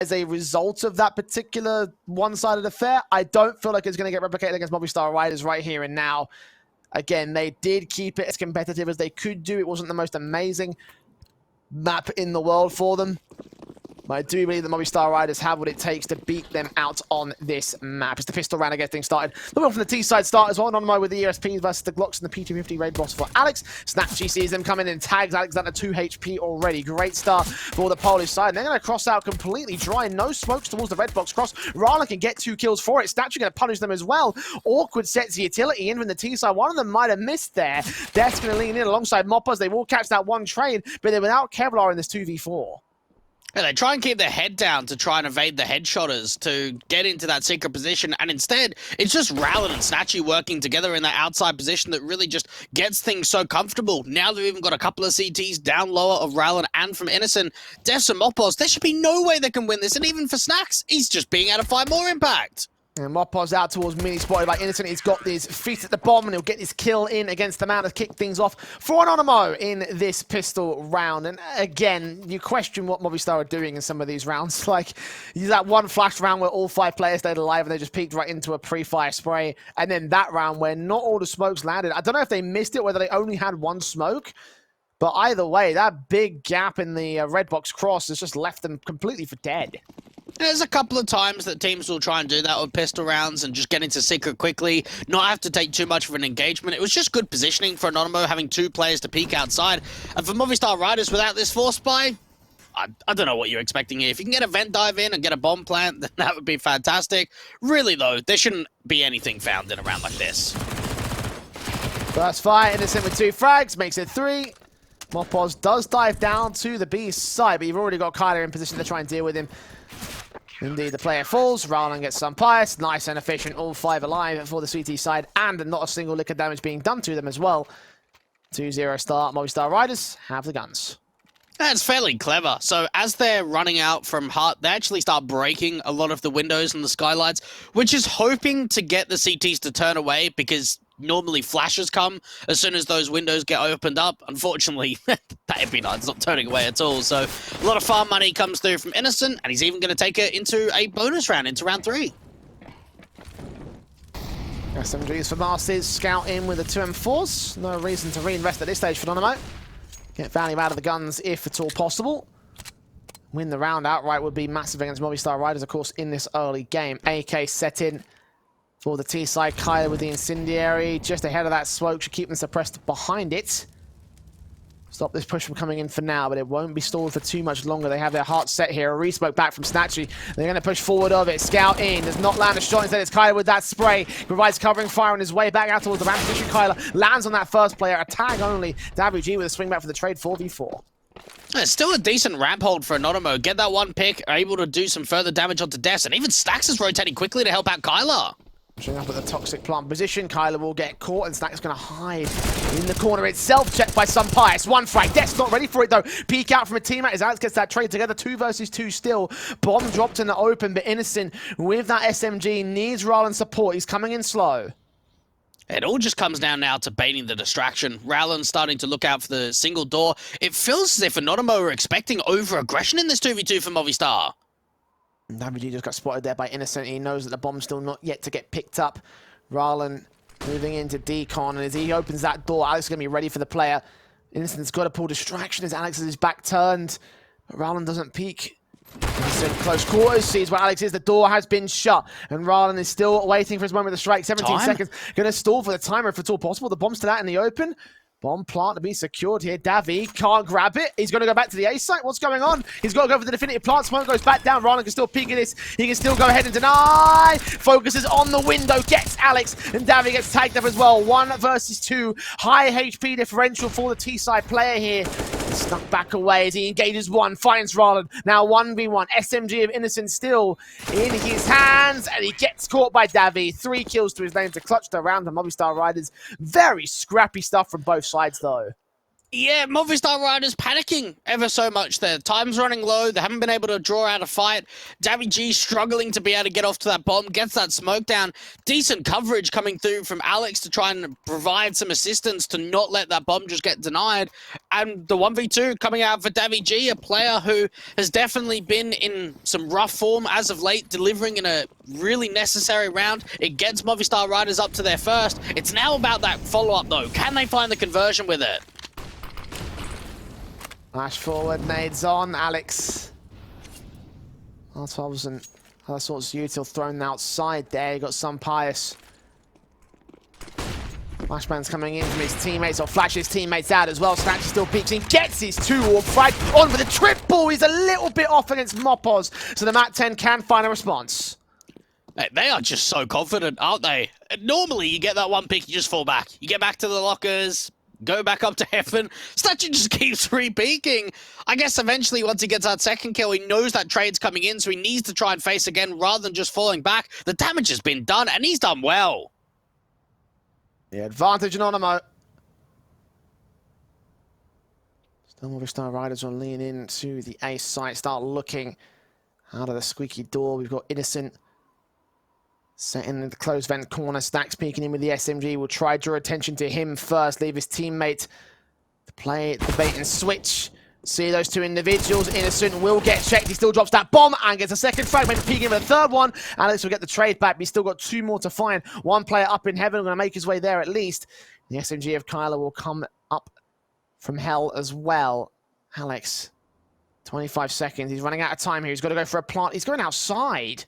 as a result of that particular one-sided affair, I don't feel like it's going to get replicated against Movistar Riders right here and now. Again, they did keep it as competitive as they could do. It wasn't the most amazing map in the world for them. But I do believe the Movistar Riders have what it takes to beat them out on this map. It's the pistol round again getting started. Looking from the T-side start as well. Anonymo with the ESPs versus the Glocks and the P250 raid boss for Alex. Snatchy sees them coming in, tags Alex down to 2 HP already. Great start for the Polish side. And they're going to cross out completely dry. No smokes towards the red box cross. Rala can get 2 kills for it. Snatchy going to punish them as well. Awkward sets the utility in from the T-side. One of them might have missed there. Death's going to lean in alongside Moppers. They will catch that one trade, but they're without Kevlar in this 2v4. Yeah, they try and keep their head down to try and evade the headshotters to get into that secret position, and instead, it's just Rowland and Snatchy working together in that outside position that really just gets things so comfortable. Now they've even got a couple of CTs down lower of Rowland and from Innocent. Deaths and Mopos, there should be no way they can win this, and even for Snacks, he's just being able to find more impact. And Mopos out towards mini spotted by Innocent. He's got his feet at the bomb and he'll get his kill in against the man to kick things off for Anonymo in this pistol round. And again, you question what Movistar are doing in some of these rounds. Like, that one flash round where all 5 players stayed alive and they just peeked right into a pre-fire spray. And then that round where not all the smokes landed. I don't know if they missed it, whether they only had 1 smoke. But either way, that big gap in the red box cross has just left them completely for dead. There's a couple of times that teams will try and do that with pistol rounds and just get into secret quickly, not have to take too much of an engagement. It was just good positioning for Anonymo, having 2 players to peek outside. And for Movistar Riders, without this force buy, I don't know what you're expecting here. If you can get a vent dive in and get a bomb plant, then that would be fantastic. Really, though, there shouldn't be anything found in a round like this. First fire, Innocent with 2 frags, makes it 3. Mopos does dive down to the B side, but you've already got Kyler in position to try and deal with him. Indeed, the player falls. Rowland gets some pious. Nice and efficient. All 5 alive for the CT side, and not a single lick of damage being done to them as well. 2-0 start. Movistar Riders have the guns. That's fairly clever. So as they're running out from Heart, they actually start breaking a lot of the windows and the skylights, which is hoping to get the CTs to turn away, because normally flashes come as soon as those windows get opened up. Unfortunately, that'd be nice. It's not turning away at all. So a lot of farm money comes through from Innocent, and he's even going to take it into a bonus round, into round 3. SMGs for Masters. Scout in with the 2M4s. No reason to reinvest at this stage for Anonymo. Get value out of the guns if at all possible. Win the round outright would be massive against Movistar Riders, of course, in this early game. AK set in for the T-side. Kyler with the incendiary. Just ahead of that smoke. Should keep them suppressed behind it. Stop this push from coming in for now, but it won't be stalled for too much longer. They have their heart set here. A re-smoke back from Snatchy. They're going to push forward of it. Scout in. Does not land a shot. Instead, it's Kyler with that spray. Provides covering fire on his way back out towards the ramp position. Kyler lands on that first player. A tag only. WG with a swing back for the trade 4v4. It's still a decent ramp hold for Anonymo. Get that one pick. Able to do some further damage onto Deaths. And even Stacks is rotating quickly to help out Kyler. Pushing up at the toxic plant position. Kyler will get caught, and Snack's going to hide in the corner itself. Checked by some pious. 1 frag. Death's not ready for it, though. Peek out from a teammate as Alex gets that trade together. 2 versus 2 still. Bomb dropped in the open, but Innocent with that SMG needs Rowland support. He's coming in slow. It all just comes down now to baiting the distraction. Rowland's starting to look out for the single door. It feels as if Anonymo are expecting over-aggression in this 2v2 for Movistar. WG just got spotted there by Innocent. He knows that the bomb's still not yet to get picked up. Rowland moving into decon, and as he opens that door, Alex is going to be ready for the player. Innocent's got to pull distraction as Alex has his back turned. But Rowland doesn't peek. He's in close quarters, sees where Alex is. The door has been shut, and Rowland is still waiting for his moment to strike. 17 seconds. Going to stall for the timer if it's all possible. The bomb's still out in the open. Bomb plant to be secured here. Davy can't grab it. He's going to go back to the A site. What's going on? He's got to go for the definitive plant. Smoke goes back down. Rowland can still peek at this. He can still go ahead and deny. Focuses on the window. Gets Alex. And Davy gets tagged up as well. 1 versus 2. High HP differential for the T-side player here. Snuck back away as he engages 1. Finds Rowland. Now 1v1. SMG of Innocent still in his hands. And he gets caught by Davy. 3 kills to his name to clutch the round. The Movistar Riders. Very scrappy stuff from both sides, though. Yeah, Movistar Riders panicking ever so much there. Time's running low. They haven't been able to draw out a fight. Davy G struggling to be able to get off to that bomb. Gets that smoke down. Decent coverage coming through from Alex to try and provide some assistance to not let that bomb just get denied. And the 1v2 coming out for Davy G, a player who has definitely been in some rough form as of late, delivering in a really necessary round. It gets Movistar Riders up to their first. It's now about that follow-up, though. Can they find the conversion with it? Flash forward, nades on, Alex. Artovs and other sorts of util thrown outside there. You got some pious. Flashbang's coming in from his teammates, or flash his teammates out as well. Snatch still peeks in, gets his 2-orb frag on with a triple. He's a little bit off against Mopos, so the MAT 10 can find a response. They are just so confident, aren't they? Normally, you get that one pick, you just fall back. You get back to the lockers, go back up to heaven. Snatcher just keeps re-peeking. I guess eventually, once he gets that second kill, he knows that trade's coming in, so he needs to try and face again rather than just falling back. The damage has been done, and he's done well. The advantage, Anonymo. Still Movistar Riders will lean into the ace site, start looking out of the squeaky door. We've got Innocent set in the closed vent corner. Stacks peeking in with the SMG. Will try to draw attention to him first. Leave his teammate to play the bait and switch. See those two individuals. Innocent will get checked. He still drops that bomb and gets a second frag. Maybe peeking with a third one. Alex will get the trade back, but he's still got 2 more to find. One player up in heaven. Going to make his way there at least. The SMG of Kyler will come up from hell as well. Alex, 25 seconds. He's running out of time here. He's got to go for a plant. He's going outside.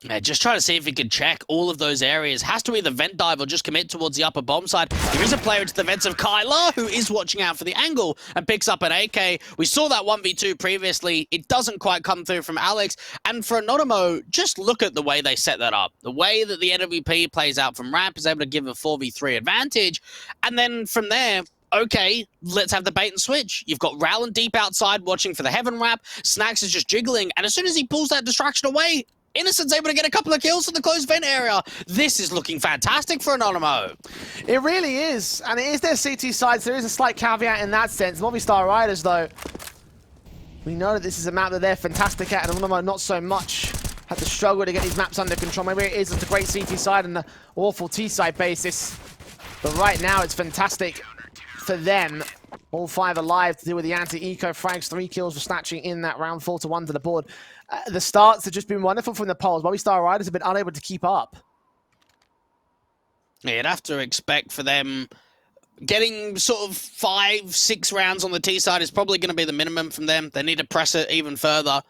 Yeah, just trying to see if he can check all of those areas. Has to either vent dive or just commit towards the upper bomb side. There is a player into the vents of Kyler who is watching out for the angle and picks up an AK. We saw that 1v2 previously. It doesn't quite come through from Alex. And for Anonymo, just look at the way they set that up. The way that the NWP plays out from ramp is able to give a 4v3 advantage. And then from there, okay, let's have the bait and switch. You've got Rowland deep outside watching for the heaven wrap. Snacks is just jiggling. And as soon as he pulls that distraction away, Innocent's able to get a couple of kills in the closed vent area. This is looking fantastic for Anonymo. It really is. And it is their CT side, so there is a slight caveat in that sense. Movistar Riders, though, we know that this is a map that they're fantastic at, and Anonymo not so much. Had to struggle to get these maps under control. Maybe it is just a great CT side and the awful T side basis. But right now, it's fantastic for them. All 5 alive to deal with the anti-eco frags. 3 kills for snatching in that round, 4-1 to the board. The starts have just been wonderful from the polls. Movistar Riders have been unable to keep up. Yeah, you'd have to expect for them getting sort of 5-6 rounds on the T side is probably going to be the minimum from them. They need to press it even further.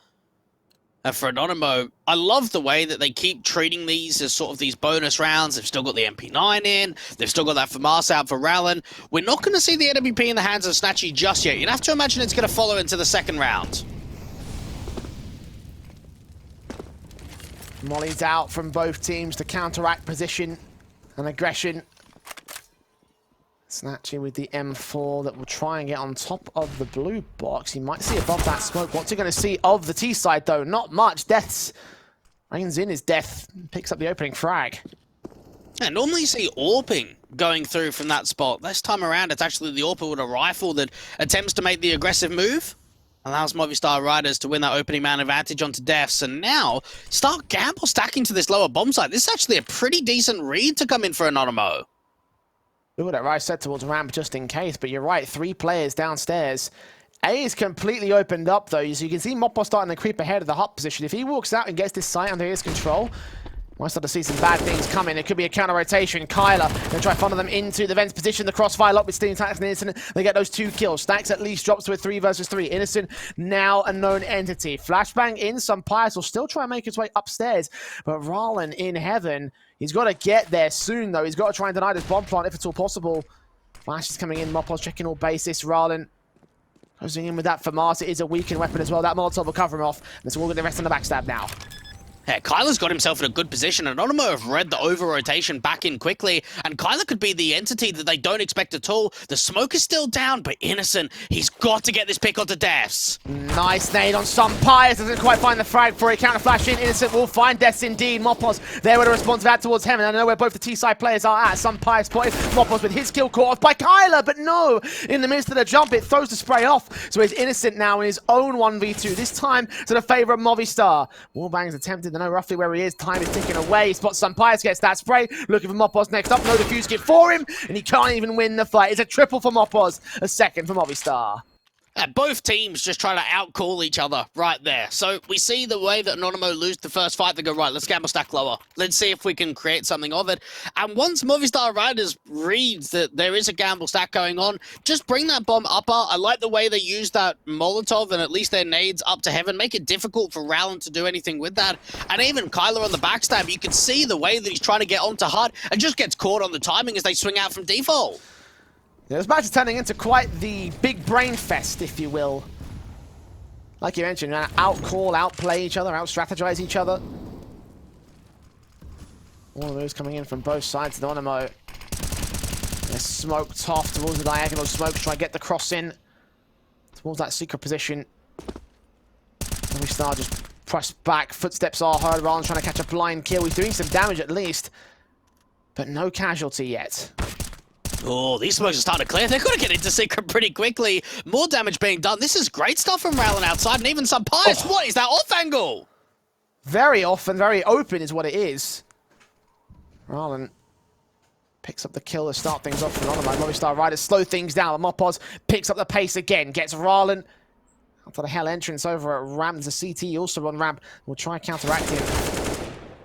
And for Anonymo, I love the way that they keep treating these as sort of these bonus rounds. They've still got the MP9 in. They've still got that FAMAS out for Rowland. We're not going to see the NWP in the hands of Snatchy just yet. You'd have to imagine it's going to follow into the second round. Molly's out from both teams to counteract position and aggression. Snatchy with the M4 that will try and get on top of the blue box. He might see above that smoke. What's he going to see of the T side, though? Not much. Death's reigns in his death. Picks up the opening frag. Yeah, normally you see AWPing going through from that spot. This time around, it's actually the AWPer with a rifle that attempts to make the aggressive move. Allows Movistar Riders to win that opening man advantage onto Deaths. And now, start gamble stacking to this lower bomb site. This is actually a pretty decent read to come in for Anonymo. Look at that right set towards ramp just in case. But you're right, 3 players downstairs. A is completely opened up, though. So you can see Moppo starting to creep ahead of the hot position. If he walks out and gets this site under his control, might start to see some bad things coming. It could be a counter rotation. Kyler going to try to funnel them into the vents position. The crossfire lock with Steam Tactics and Innocent. They get those 2 kills. Stacks at least drops to a 3 versus 3. Innocent now a known entity. Flashbang in. Some Pious will still try and make his way upstairs. But Rowland in heaven. He's got to get there soon, though. He's got to try and deny this bomb plant if it's all possible. Flash is coming in. Mopos checking all bases. Rowland closing in with that FAMAS. It is a weakened weapon as well. That Molotov will cover him off. And so we'll get the rest on the backstab now. Yeah, Kyler's got himself in a good position. Anonymo have read the over-rotation back in quickly, and Kyler could be the entity that they don't expect at all. The smoke is still down, but Innocent, he's got to get this pick onto Deaths. Nice nade on Sumpires. Doesn't quite find the frag for a counter flash in. Innocent will find Deaths indeed. Mopos there with a response that towards him, and I know where both the T-side players are at. Sumpires spotted. Mopos with his kill caught off by Kyler, but no! In the midst of the jump, it throws the spray off. So he's Innocent now in his own 1v2. This time to the favor of Movistar. Wallbang's attempted to know roughly where he is. Time is ticking away. He spots Sumpires, gets that spray. Looking for Mopos next up. No defuse kit for him, and he can't even win the fight. It's a triple for Mopos, a second for Movistar. Both teams just try to outcall each other right there. So we see the way that Anonymo lose the first fight. They go, right, let's gamble stack lower. Let's see if we can create something of it. And once Movistar Riders reads that there is a gamble stack going on, just bring that bomb upper. I like the way they use that Molotov and at least their nades up to heaven. Make it difficult for Rowland to do anything with that. And even Kyler on the backstab, you can see the way that he's trying to get onto Hut and just gets caught on the timing as they swing out from default. Yeah, this match is turning into quite the big brain fest, if you will. Like you mentioned, out-call, outplay each other, out-strategize each other. All the moves coming in from both sides. Anonymo. They're smoked off towards the diagonal smoke to try and get the cross in. Towards that secret position. Movistar just pressed back. Footsteps are heard. Rowland trying to catch a blind kill. He's doing some damage at least. But no casualty yet. Oh, these smokes are starting to clear. They're going to get into secret pretty quickly. More damage being done. This is great stuff from Rowland outside, and even some Pius. Oh. What is that off angle? Very off and very open is what it is. Rowland picks up the kill to start things off for Anonymo. Movistar Riders slow things down. Mopos picks up the pace again. Gets Rowland after the hell entrance over at ramp. There's a CT also on ramp. We'll try counteract him.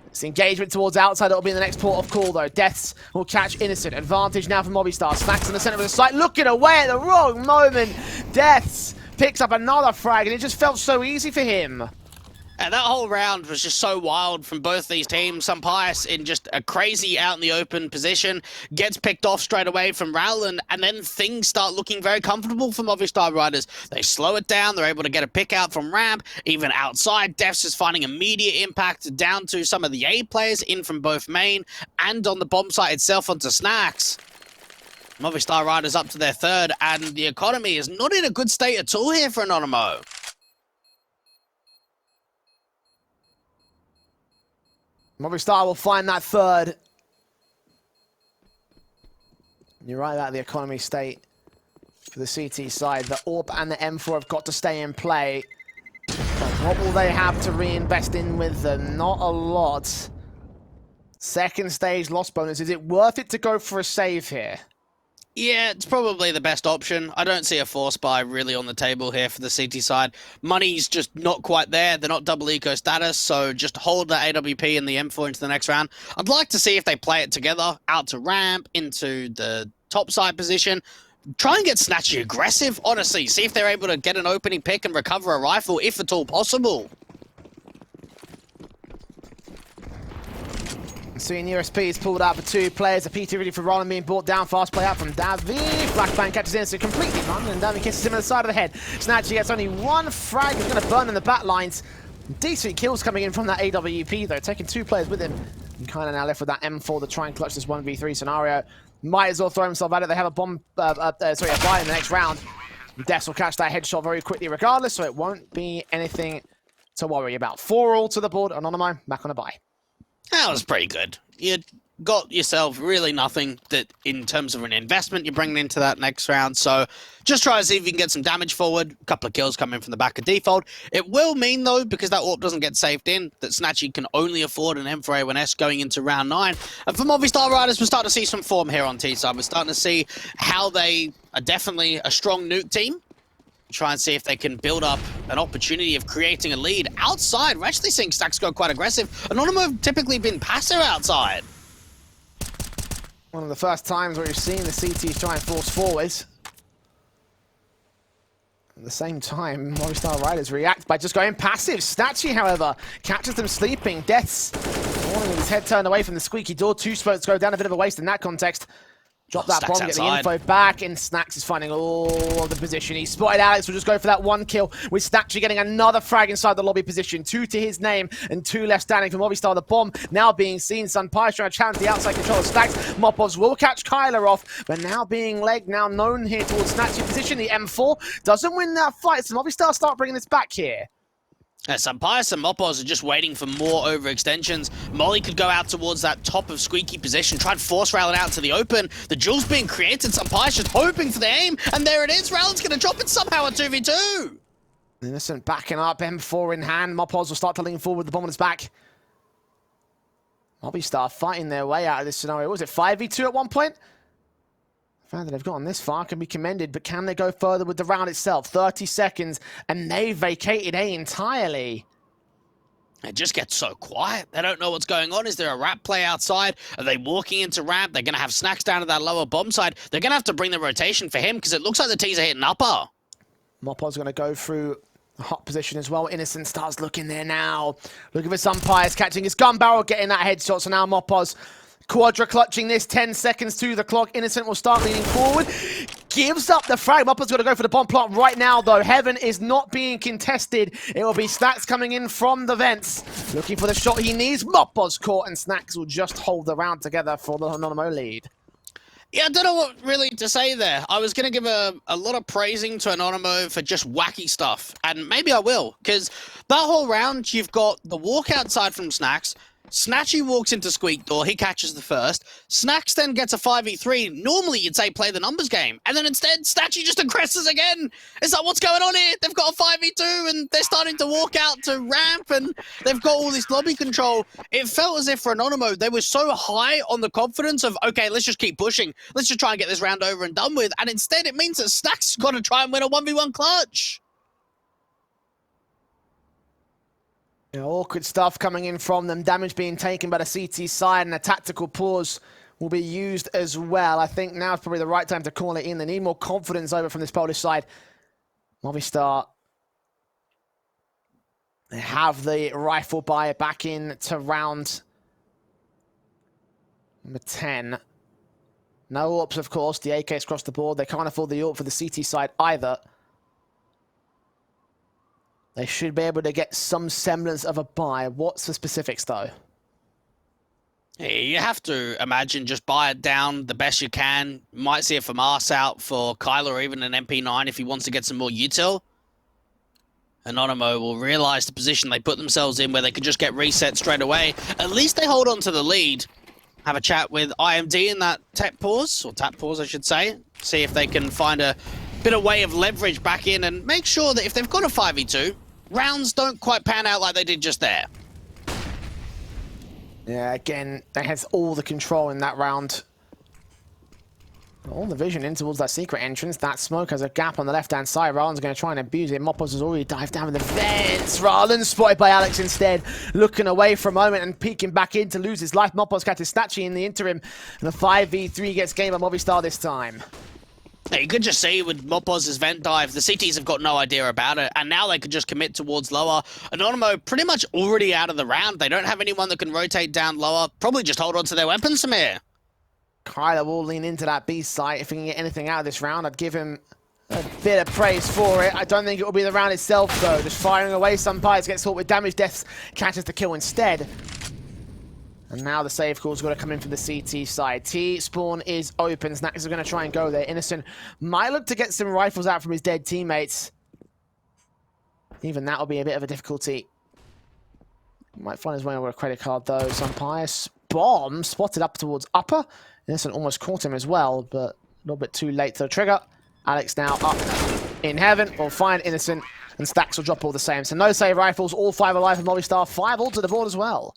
It's engagement towards outside. That'll be in the next port of call, though. Deaths will catch Innocent. Advantage now for Movistar. Smacks in the center of the site. Looking away at the wrong moment. Deaths picks up another frag, and it just felt so easy for him. And that whole round was just so wild from both these teams. Some Pius in just a crazy out in the open position, gets picked off straight away from Rowland, and then things start looking very comfortable for Movistar Riders. They slow it down, they're able to get a pick out from ramp, even outside. Deaths is finding immediate impact down to some of the A players in from both main and on the bomb site itself onto Snacks. Movistar Riders up to their third, and the economy is not in a good state at all here for Anonymo. Movistar will find that third. You're right about the economy state for the CT side. The AWP and the M4 have got to stay in play. But what will they have to reinvest in with them? Not a lot. Second stage loss bonus. Is it worth it to go for a save here? Yeah, it's probably the best option. I don't see a force buy really on the table here for the CT side. Money's just not quite there. They're not double eco status, so just hold the AWP and the M4 into the next round. I'd like to see if they play it together, out to ramp, into the top side position. Try and get Snatchy aggressive, honestly. See if they're able to get an opening pick and recover a rifle, if at all possible. Seeing USP is pulled out for two players. A PT ready for Rowland being brought down. Fast play out from Davi. Flashbang catches in, so completely run, and Davi kisses him on the side of the head. Snatchy gets only one frag. He's going to burn in the back lines. Decent kills coming in from that AWP, though. Taking two players with him. And kind of now left with that M4 to try and clutch this 1v3 scenario. Might as well throw himself at it. They have a bomb, a buy in the next round. Deaths will catch that headshot very quickly regardless, so it won't be anything to worry about. 4-all to the board. Anonymo back on a buy. That was pretty good. You got yourself really nothing that, in terms of an investment, you're bringing into that next round. So just try to see if you can get some damage forward. A couple of kills coming from the back of default. It will mean, though, because that AWP doesn't get saved in, that Snatchy can only afford an M4A1S going into round 9. And for Movistar Riders, we're starting to see some form here on T-side. We're starting to see how they are definitely a strong Nuke team. Try and see if they can build up an opportunity of creating a lead. Outside, we're actually seeing Stacks go quite aggressive. Anonymo have typically been passive outside. One of the first times where you've seen the CTs try and force forwards. At the same time, Movistar Riders react by just going passive. Snatchy, however, catches them sleeping. Deaths, falling with his head turned away from the squeaky door. Two smokes go down, a bit of a waste in that context. Drop that Stacks bomb, get the outside. info back, and Snacks is finding all of the position. He spotted Alex, will just go for that one kill, with Snacks getting another frag inside the lobby position. 2 to his name, and 2 left standing for Movistar. The bomb now being seen. Sunpie trying to challenge the outside control of Stacks. Mopos will catch Kyler off, but now being legged, now known here towards Snatch's position. The M4 doesn't win that fight, so Movistar start bringing this back here. Sampias and Mopos are just waiting for more overextensions. Molly could go out towards that top of squeaky position, try and force Rowland out to the open. The duel's being created. Sampias just hoping for the aim, and there it is. Rowland's going to drop it somehow at 2v2. Innocent backing up, M4 in hand. Mopos will start to lean forward, the bomb on his back. Movistar fighting their way out of this scenario. Was it 5v2 at one point? The fact that they've gotten this far can be commended, but can they go further with the round itself? 30 seconds, and they vacated A entirely. It just gets so quiet. They don't know what's going on. Is there a rap play outside? Are they walking into ramp? They're going to have Snacks down to that lower bomb side. They're going to have to bring the rotation for him because it looks like the T's are hitting upper. Mopo's going to go through a hot position as well. Innocent starts looking there now. Looking for Sunpires, catching his gun barrel, getting that headshot. So now Mopos quadra clutching this, 10 seconds to the clock. Innocent will start leaning forward. Gives up the frag. Mopos got to go for the bomb plot right now, though. Heaven is not being contested. It will be Snacks coming in from the vents. Looking for the shot he needs. Mopos caught, and Snacks will just hold the round together for the Anonymo lead. Yeah, I don't know what really to say there. I was going to give a lot of praising to Anonymo for just wacky stuff, and maybe I will, because that whole round, you've got the walk outside from Snacks. Snatchy walks into Squeak Door, he catches the first. Snacks then gets a 5v3. Normally you'd say play the numbers game. And then instead, Snatchy just aggresses again. It's like, what's going on here? They've got a 5v2 and they're starting to walk out to ramp and they've got all this lobby control. It felt as if for Anonymo, they were so high on the confidence of, okay, let's just keep pushing. Let's just try and get this round over and done with. And instead it means that Snacks has got to try and win a 1v1 clutch. Yeah, awkward stuff coming in from them. Damage being taken by the CT side, and a tactical pause will be used as well. I think now is probably the right time to call it in. They need more confidence over from this Polish side. Movistar, they have the rifle buy back in to round number 10. No AWPs, of course. The AK's across the board. They can't afford the AWP for the CT side either. They should be able to get some semblance of a buy. What's the specifics, though? You have to imagine just buy it down the best you can. Might see a FAMAS out for Kyler or even an MP9 if he wants to get some more util. Anonymo will realize the position they put themselves in where they could just get reset straight away. At least they hold on to the lead. Have a chat with IMD in that tap pause, I should say. See if they can find a bit of way of leverage back in and make sure that if they've got a 5v2, rounds don't quite pan out like they did just there. Yeah, again, they have all the control in that round. All the vision in towards that secret entrance. That smoke has a gap on the left-hand side. Rowland's going to try and abuse it. Mopos has already dived down in the vents. Rowland spotted by Alex instead. Looking away for a moment and peeking back in to lose his life. Mopos catches Snatchy in the interim. And the 5v3 gets game by Movistar this time. You could just see with Mopos' vent dive, the CTs have got no idea about it, and now they could just commit towards lower. Anonymo pretty much already out of the round. They don't have anyone that can rotate down lower. Probably just hold on to their weapons, Samir. Kyler will lean into that B site. If he can get anything out of this round, I'd give him a bit of praise for it. I don't think it will be the round itself, though. Just firing away some pies, gets caught with damage. Deaths catches the kill instead. And now the save call's got to come in from the CT side. T-spawn is open. Snacks are going to try and go there. Innocent might look to get some rifles out from his dead teammates. Even that will be a bit of a difficulty. Might find his way over a credit card, though. Some pious bomb spotted up towards upper. Innocent almost caught him as well, but a little bit too late to the trigger. Alex now up in heaven. Will find Innocent, and Stacks will drop all the same. So no save rifles. All 5 alive from Movistar. 5 all to the board as well.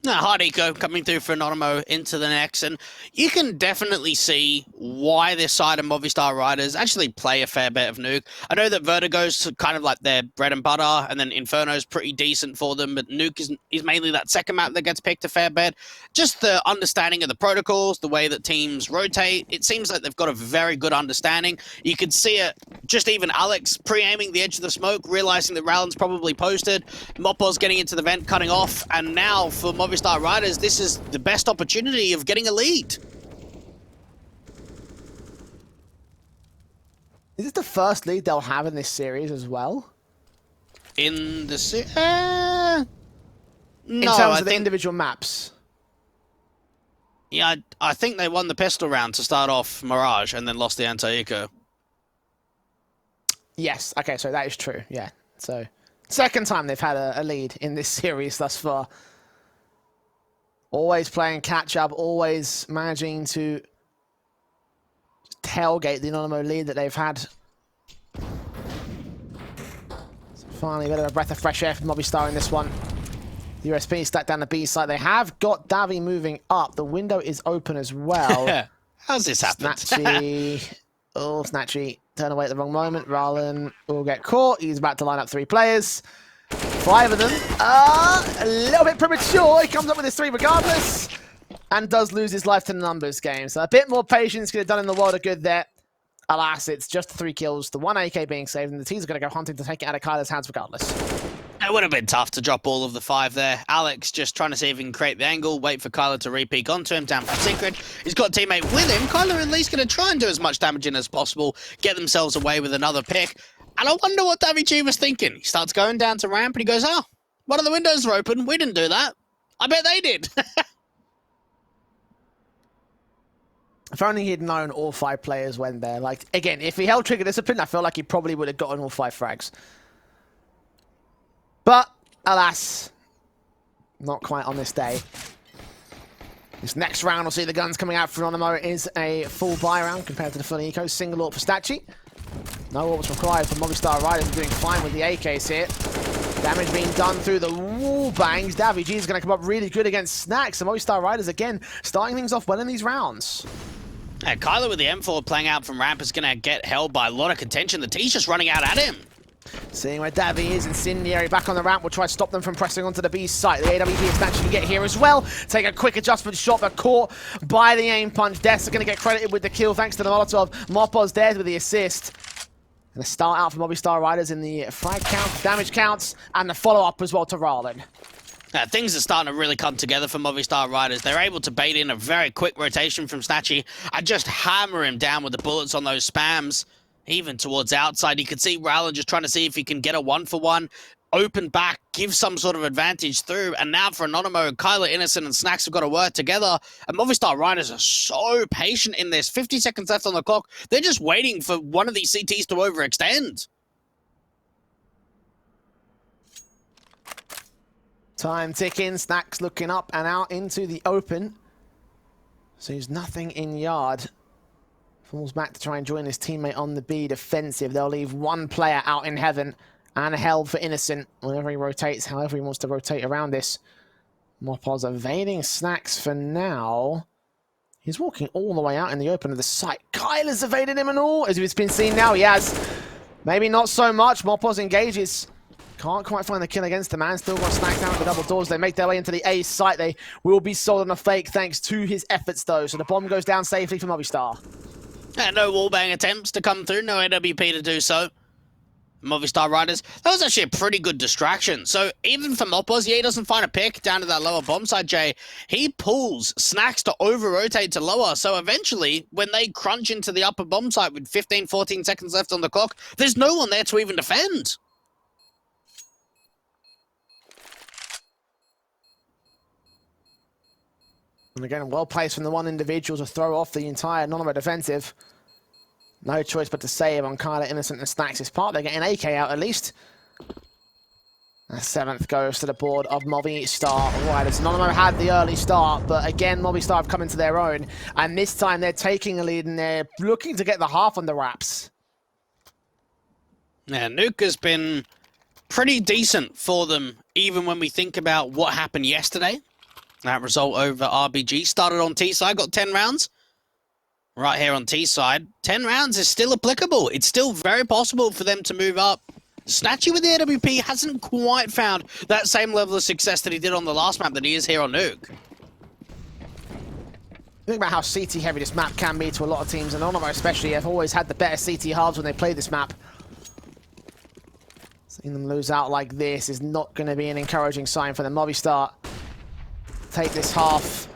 Hard eco coming through for Anonymo into the next, and you can definitely see why this side of Movistar riders actually play a fair bit of Nuke. I know that Vertigo's kind of like their bread and butter, and then Inferno's pretty decent for them, but Nuke is mainly that second map that gets picked a fair bit. Just the understanding of the protocols, the way that teams rotate, it seems like they've got a very good understanding. You could see it, just even Alex pre-aiming the edge of the smoke, realizing that Rowland's probably posted, Mopos getting into the vent, cutting off, and now for Movistar riders, this is the best opportunity of getting a lead. Is this the first lead they'll have in this series as well? In the In no, terms I of the think individual maps. yeah, I think they won the pistol round to start off Mirage and then lost the anti-eco. Yes. Okay, so that is true. Yeah. So second time they've had a lead in this series thus far. Always playing catch up, always managing to tailgate the Anonymo lead that they've had. So finally, a bit of a breath of fresh air from Movistar in this one. USP stacked down the B side. They have got Davi moving up. The window is open as well. How's this happened? Snatchy. Oh, Snatchy. Turn away at the wrong moment. Rallen will get caught. He's about to line up 3 players. 5 of them. A little bit premature. He comes up with his 3 regardless. And does lose his life to the numbers game. So a bit more patience could have done in the world of good there. Alas, it's just 3 kills. The 1 AK being saved. And the team's going to go hunting to take it out of Kyler's hands regardless. It would have been tough to drop all of the 5 there. Alex just trying to see if he can create the angle, wait for Kyler to re-peek onto him, down from Secret. He's got a teammate with him. Kyler at least going to try and do as much damage in as possible, get themselves away with another pick. And I wonder what Davy G was thinking. He starts going down to ramp and he goes, oh, one of the windows are open. We didn't do that. I bet they did. If only he'd known all 5 players went there. Like, again, if he held trigger discipline, I feel like he probably would have gotten all 5 frags. But, alas, not quite on this day. This next round, we'll see the guns coming out for Anonymo is a full buy round compared to the full eco. Single AWP for Stachy. No AWPs required for Movistar Riders. Doing fine with the AKs here. Damage being done through the wall bangs. Davy G is going to come up really good against Snacks. And Movistar Riders, again, starting things off well in these rounds. Yeah, Kyler with the M4 playing out from ramp is going to get held by a lot of contention. The T's just running out at him. Seeing where Davy is, Incendiary back on the ramp will try to stop them from pressing onto the B site. The AWP expansion can get here as well. Take a quick adjustment shot, but caught by the aim punch. Death's going to get credited with the kill thanks to the Molotov. Mopoz there with the assist. And a start out for Movistar Riders in the frag count, damage counts, and the follow-up as well to Rallen. Things are starting to really come together for Movistar Riders. They're able to bait in a very quick rotation from Snatchy and just hammer him down with the bullets on those spams. Even towards outside, you can see Rallen just trying to see if he can get a 1-for-1, open back, give some sort of advantage through. And now for Anonymo, Kyler, Innocent, and Snacks have got to work together. And Movistar Riders are so patient in this. 50 seconds left on the clock. They're just waiting for one of these CTs to overextend. Time ticking, Snacks looking up and out into the open. Sees nothing in yard. Falls back to try and join his teammate on the B defensive. They'll leave 1 player out in heaven and held for Innocent whenever he rotates, however he wants to rotate around this. Mopoz evading Snacks for now. He's walking all the way out in the open of the site. Kyler's evaded him and all. As it's been seen now, he has. Maybe not so much. Mopoz engages. Can't quite find the kill against the man. Still got Snacks down at the double doors. They make their way into the A site. They will be sold on a fake thanks to his efforts though. So the bomb goes down safely for Movistar. No wallbang attempts to come through, no AWP to do so. Movistar Riders, that was actually a pretty good distraction. So even for Mopoz, yeah, he doesn't find a pick down to that lower bomb side, Jay. He pulls Snacks to over-rotate to lower. So eventually, when they crunch into the upper bomb site with 15, 14 seconds left on the clock, there's no one there to even defend. And again, well placed from the one individual to throw off the entire Anonymo defensive. No choice but to save on Kyler, Innocent, and Snacks' part. They're getting AK out at least. A 7th goes to the board of Movistar Riders. Anonymo had the early start, but again, Movistar have come into their own. And this time they're taking a lead and they're looking to get the half on the wraps. Yeah, Nuke has been pretty decent for them, even when we think about what happened yesterday. That result over RBG. Started on T-side, got 10 rounds. Right here on T-side. 10 rounds is still applicable. It's still very possible for them to move up. Snatchy with the AWP hasn't quite found that same level of success that he did on the last map that he is here on Nuke. Think about how CT heavy this map can be to a lot of teams, and Anonymo especially have always had the better CT halves when they play this map. Seeing them lose out like this is not going to be an encouraging sign for the Movistar. Take this half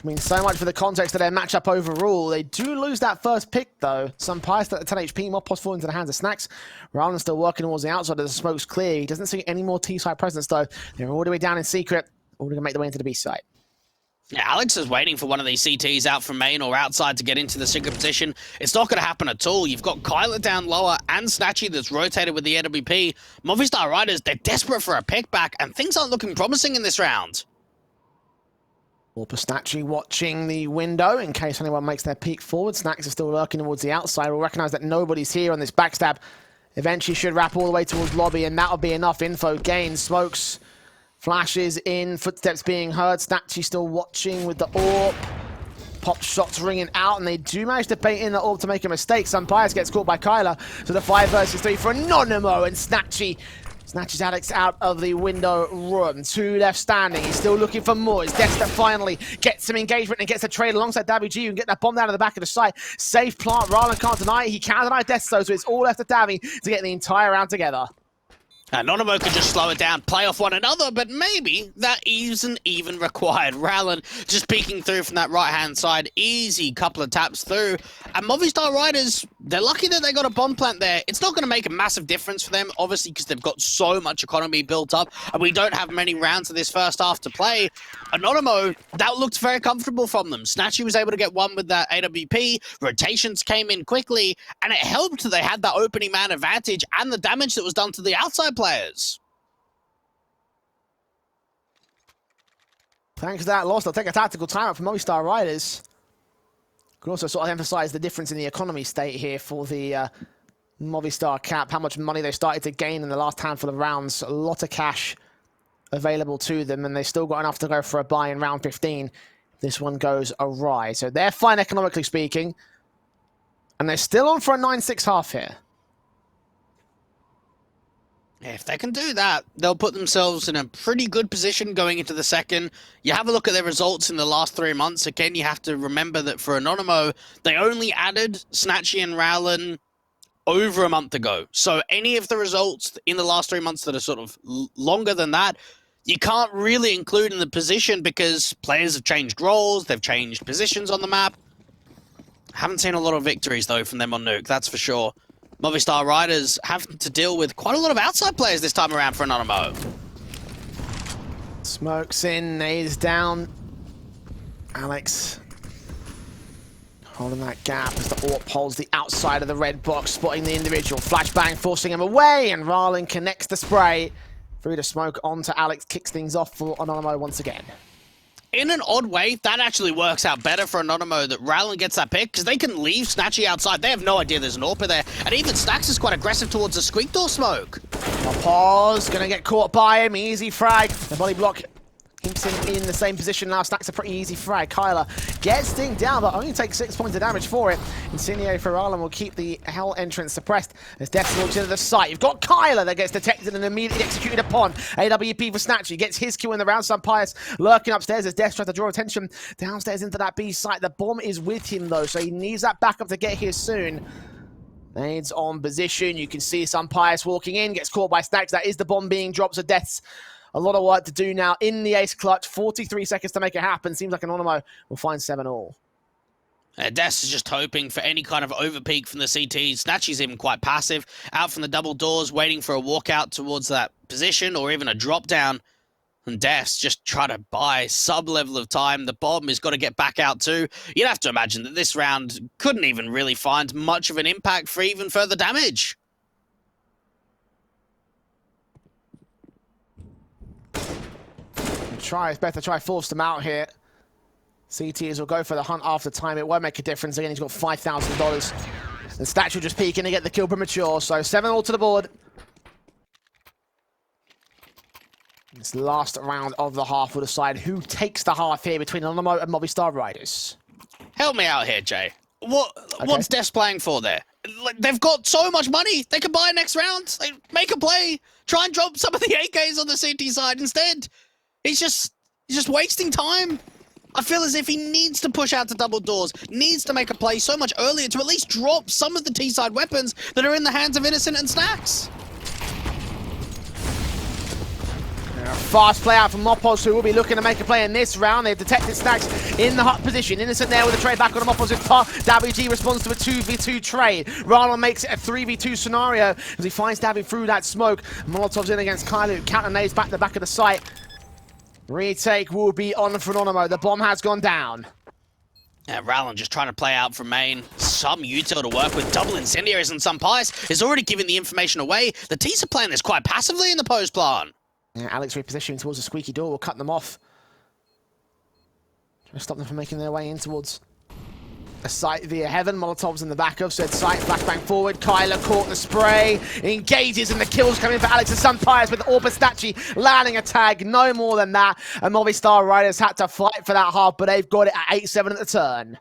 I mean, so much for the context of their matchup overall. They do lose that first pick, though. Some Pies at 10 HP, Mopos fall into the hands of Snacks. Rowland still working towards the outside as the smoke's clear. He doesn't see any more T-side presence, though. They're all the way down in secret, all going to make their way into the B site. Yeah, Alex is waiting for one of these CTs out from main or outside to get into the secret position. It's not going to happen at all. You've got Kyler down lower and Snatchy that's rotated with the AWP. Movistar Riders, they're desperate for a pick back, and things aren't looking promising in this round. Snatchy watching the window in case anyone makes their peek forward. Snacks is still lurking towards the outside. We'll recognize that nobody's here on this backstab. Eventually should wrap all the way towards lobby, and that'll be enough info gain. Smokes, flashes in, footsteps being heard. Snatchy still watching with the orb. Pop shots ringing out, and they do manage to bait in the orb to make a mistake. Sunpias gets caught by Kyler. So the 5 versus 3 for Anonymo, and Snatchy snatches Alex out of the window room. 2 left standing. He's still looking for more. It's Dexter finally gets some engagement and gets a trade alongside Davy G. You can get that bomb down to the back of the site. Safe plant. Rowland can't deny it. He can deny Dexter, so it's all left to Davy to get the entire round together. Anonymo could just slow it down, play off one another, but maybe that isn't even required. Rowland just peeking through from that right-hand side. Easy couple of taps through. And Movistar Riders, they're lucky that they got a bomb plant there. It's not going to make a massive difference for them, obviously, because they've got so much economy built up, and we don't have many rounds of this first half to play. Anonymo, that looked very comfortable from them. Snatchy was able to get one with that AWP. Rotations came in quickly, and it helped that they had that opening man advantage and the damage that was done to the outside players. Thanks to that loss, they'll take a tactical timeout from Movistar Riders. Could also sort of emphasize the difference in the economy state here for the Movistar cap, how much money they started to gain in the last handful of rounds. A lot of cash available to them, and they still got enough to go for a buy in round 15 if this one goes awry. So they're fine economically speaking, and they're still on for a 9-6 half here. If they can do that, they'll put themselves in a pretty good position going into the second. You have a look at their results in the last 3 months. Again, you have to remember that for Anonymo, they only added Snatchy and Rowland over a month ago. So any of the results in the last 3 months that are sort of longer than that, you can't really include in the position because players have changed roles, they've changed positions on the map. Haven't seen a lot of victories, though, from them on Nuke, that's for sure. Movistar Riders have to deal with quite a lot of outside players this time around for Anonymo. Smokes in, nades down. Alex holding that gap as the AWP holds the outside of the red box, spotting the individual. Flashbang forcing him away, and Rowland connects the spray. Through the smoke onto Alex, kicks things off for Anonymo once again. In an odd way, that actually works out better for Anonymo that Rowland gets that pick, because they can leave Snatchy outside. They have no idea there's an AWP there. And even Stacks is quite aggressive towards the squeak door smoke. A pause, gonna get caught by him. Easy frag. The body block keeps him in the same position now. Stacks a pretty easy frag. Kyler gets thing down, but only takes 6 points of damage for it. Incendio for Rowland will keep the hell entrance suppressed as Death walks into the site. You've got Kyler that gets detected and immediately executed upon. AWP for Snatchy gets his kill in the round. Sunpias lurking upstairs as Death tries to draw attention downstairs into that B site. The bomb is with him though, so he needs that backup to get here soon. Nades on position. You can see Sunpias walking in, gets caught by Snacks. That is the bomb being dropped, so Death's a lot of work to do now in the ace clutch. 43 seconds to make it happen. Seems like Anonymo will find 7-all. Des is just hoping for any kind of overpeak from the CT. Snatchy's even quite passive. Out from the double doors, waiting for a walkout towards that position or even a drop down. And Des just try to buy sub-level of time. The bomb has got to get back out too. You'd have to imagine that this round couldn't even really find much of an impact for even further damage. It's better to try force them out here. CTs will go for the hunt after time. It won't make a difference. Again, he's got $5,000. And Statue just peeking to get the kill premature. So 7-all to the board. This last round of the half will decide who takes the half here between Anonymo and Movistar Riders. Help me out here, Jay. What's Des playing for there? They've got so much money. They can buy next round. They make a play. Try and drop some of the AKs on the CT side instead. He's just wasting time. I feel as if he needs to push out to double doors, needs to make a play so much earlier to at least drop some of the T-side weapons that are in the hands of Innocent and Snacks. Fast play out from Mopos, who will be looking to make a play in this round. They've detected Stacks in the hot position. Innocent there with a trade back on the opposite part. Davy G responds to a 2v2 trade. Rana makes it a 3v2 scenario as he finds Davy through that smoke. Molotov's in against Kylo. Counter nades back to the back of the site. Retake will be on for Anonymo. The bomb has gone down. Yeah, Rowland just trying to play out from main. Some util to work with. Double incendiaries and some pies is already giving the information away. The T's are playing this quite passively in the post plant. Yeah, Alex repositioning towards the squeaky door will cut them off. Trying to stop them from making their way in towards a site via heaven. Molotov's in the back of said site. Flashbang forward. Kyler caught the spray. Engages and the kills coming for Alex and Sunpires with Orbastachi landing a tag. No more than that. And Movistar Riders had to fight for that half, but they've got it at 8-7 at the turn.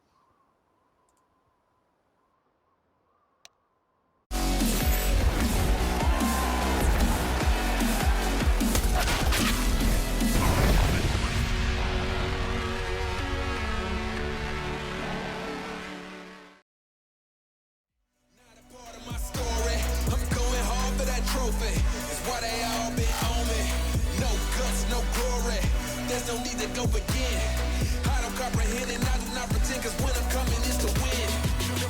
It's why they all been on me. No guts, no glory. There's no need to go again. I don't comprehend and I do not pretend, cause when I'm coming it's to win.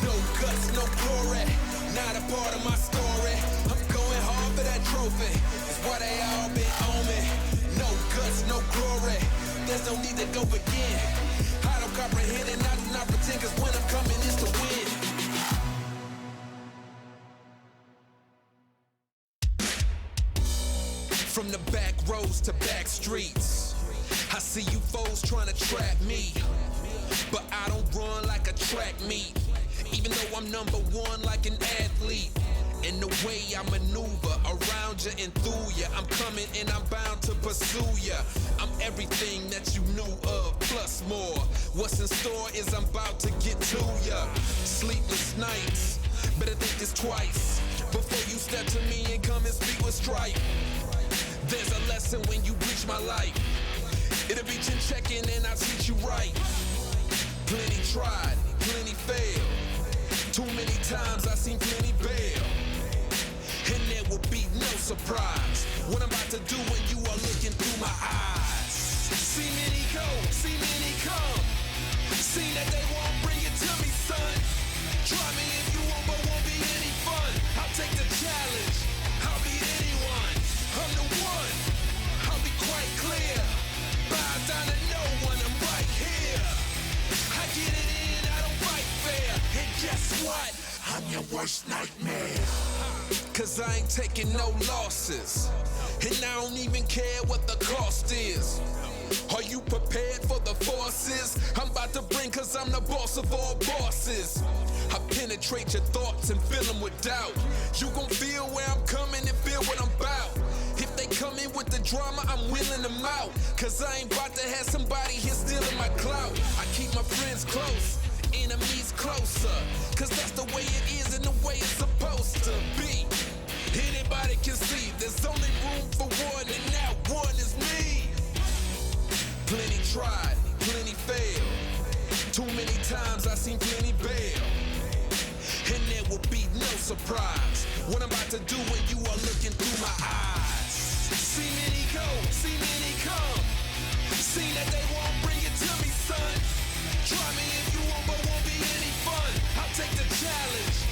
No guts, no glory. Not a part of my story. I'm going hard for that trophy. It's why they all been on me. No guts, no glory. There's no need to go again. I don't comprehend and I do not pretend, cause when I'm coming it's to win. From the back roads to back streets, I see you foes trying to trap me, but I don't run like a track meet, even though I'm #1 like an athlete. And the way I maneuver around you and through you, I'm coming and I'm bound to pursue you. I'm everything that you knew of, plus more. What's in store is I'm about to get to you. Sleepless nights, better think this twice before you step to me and come and speak with strife. There's a lesson when you reach my life. It'll be chin-checking and I'll teach you right. Plenty tried, plenty failed. Too many times I've seen plenty bail. And there will be no surprise what I'm about to do when you are looking through my eyes. See many go, see many come. See that they won't bring it to me, son. Try me if you want, but won't be any fun. I'll take the challenge. I'll beat anyone. I'm the one. I'll be quite clear. Bow down to no one. I'm right here. I get it in. I don't fight fair. And guess what? I'm your worst nightmare. Cause I ain't taking no losses. And I don't even care what the cost is. Are you prepared for the forces I'm about to bring? Cause I'm the boss of all bosses. I penetrate your thoughts and fill them with doubt. You gon' feel where I'm coming and feel what I'm about. If they come in with the drama, I'm wheeling them out. Cause I ain't about to have somebody here stealing my clout. I keep my friends close, enemies closer. Cause that's the way it is and the way it's supposed to be. Anybody can see there's only room for one, and that one is me. Plenty tried, plenty failed. Too many times I've seen plenty bail. And there will be no surprise what I'm about to do when you are looking through my eyes. See many go, see many come. See that they won't bring it to me, son. Try me if you want, but won't be any fun. I'll take the challenge.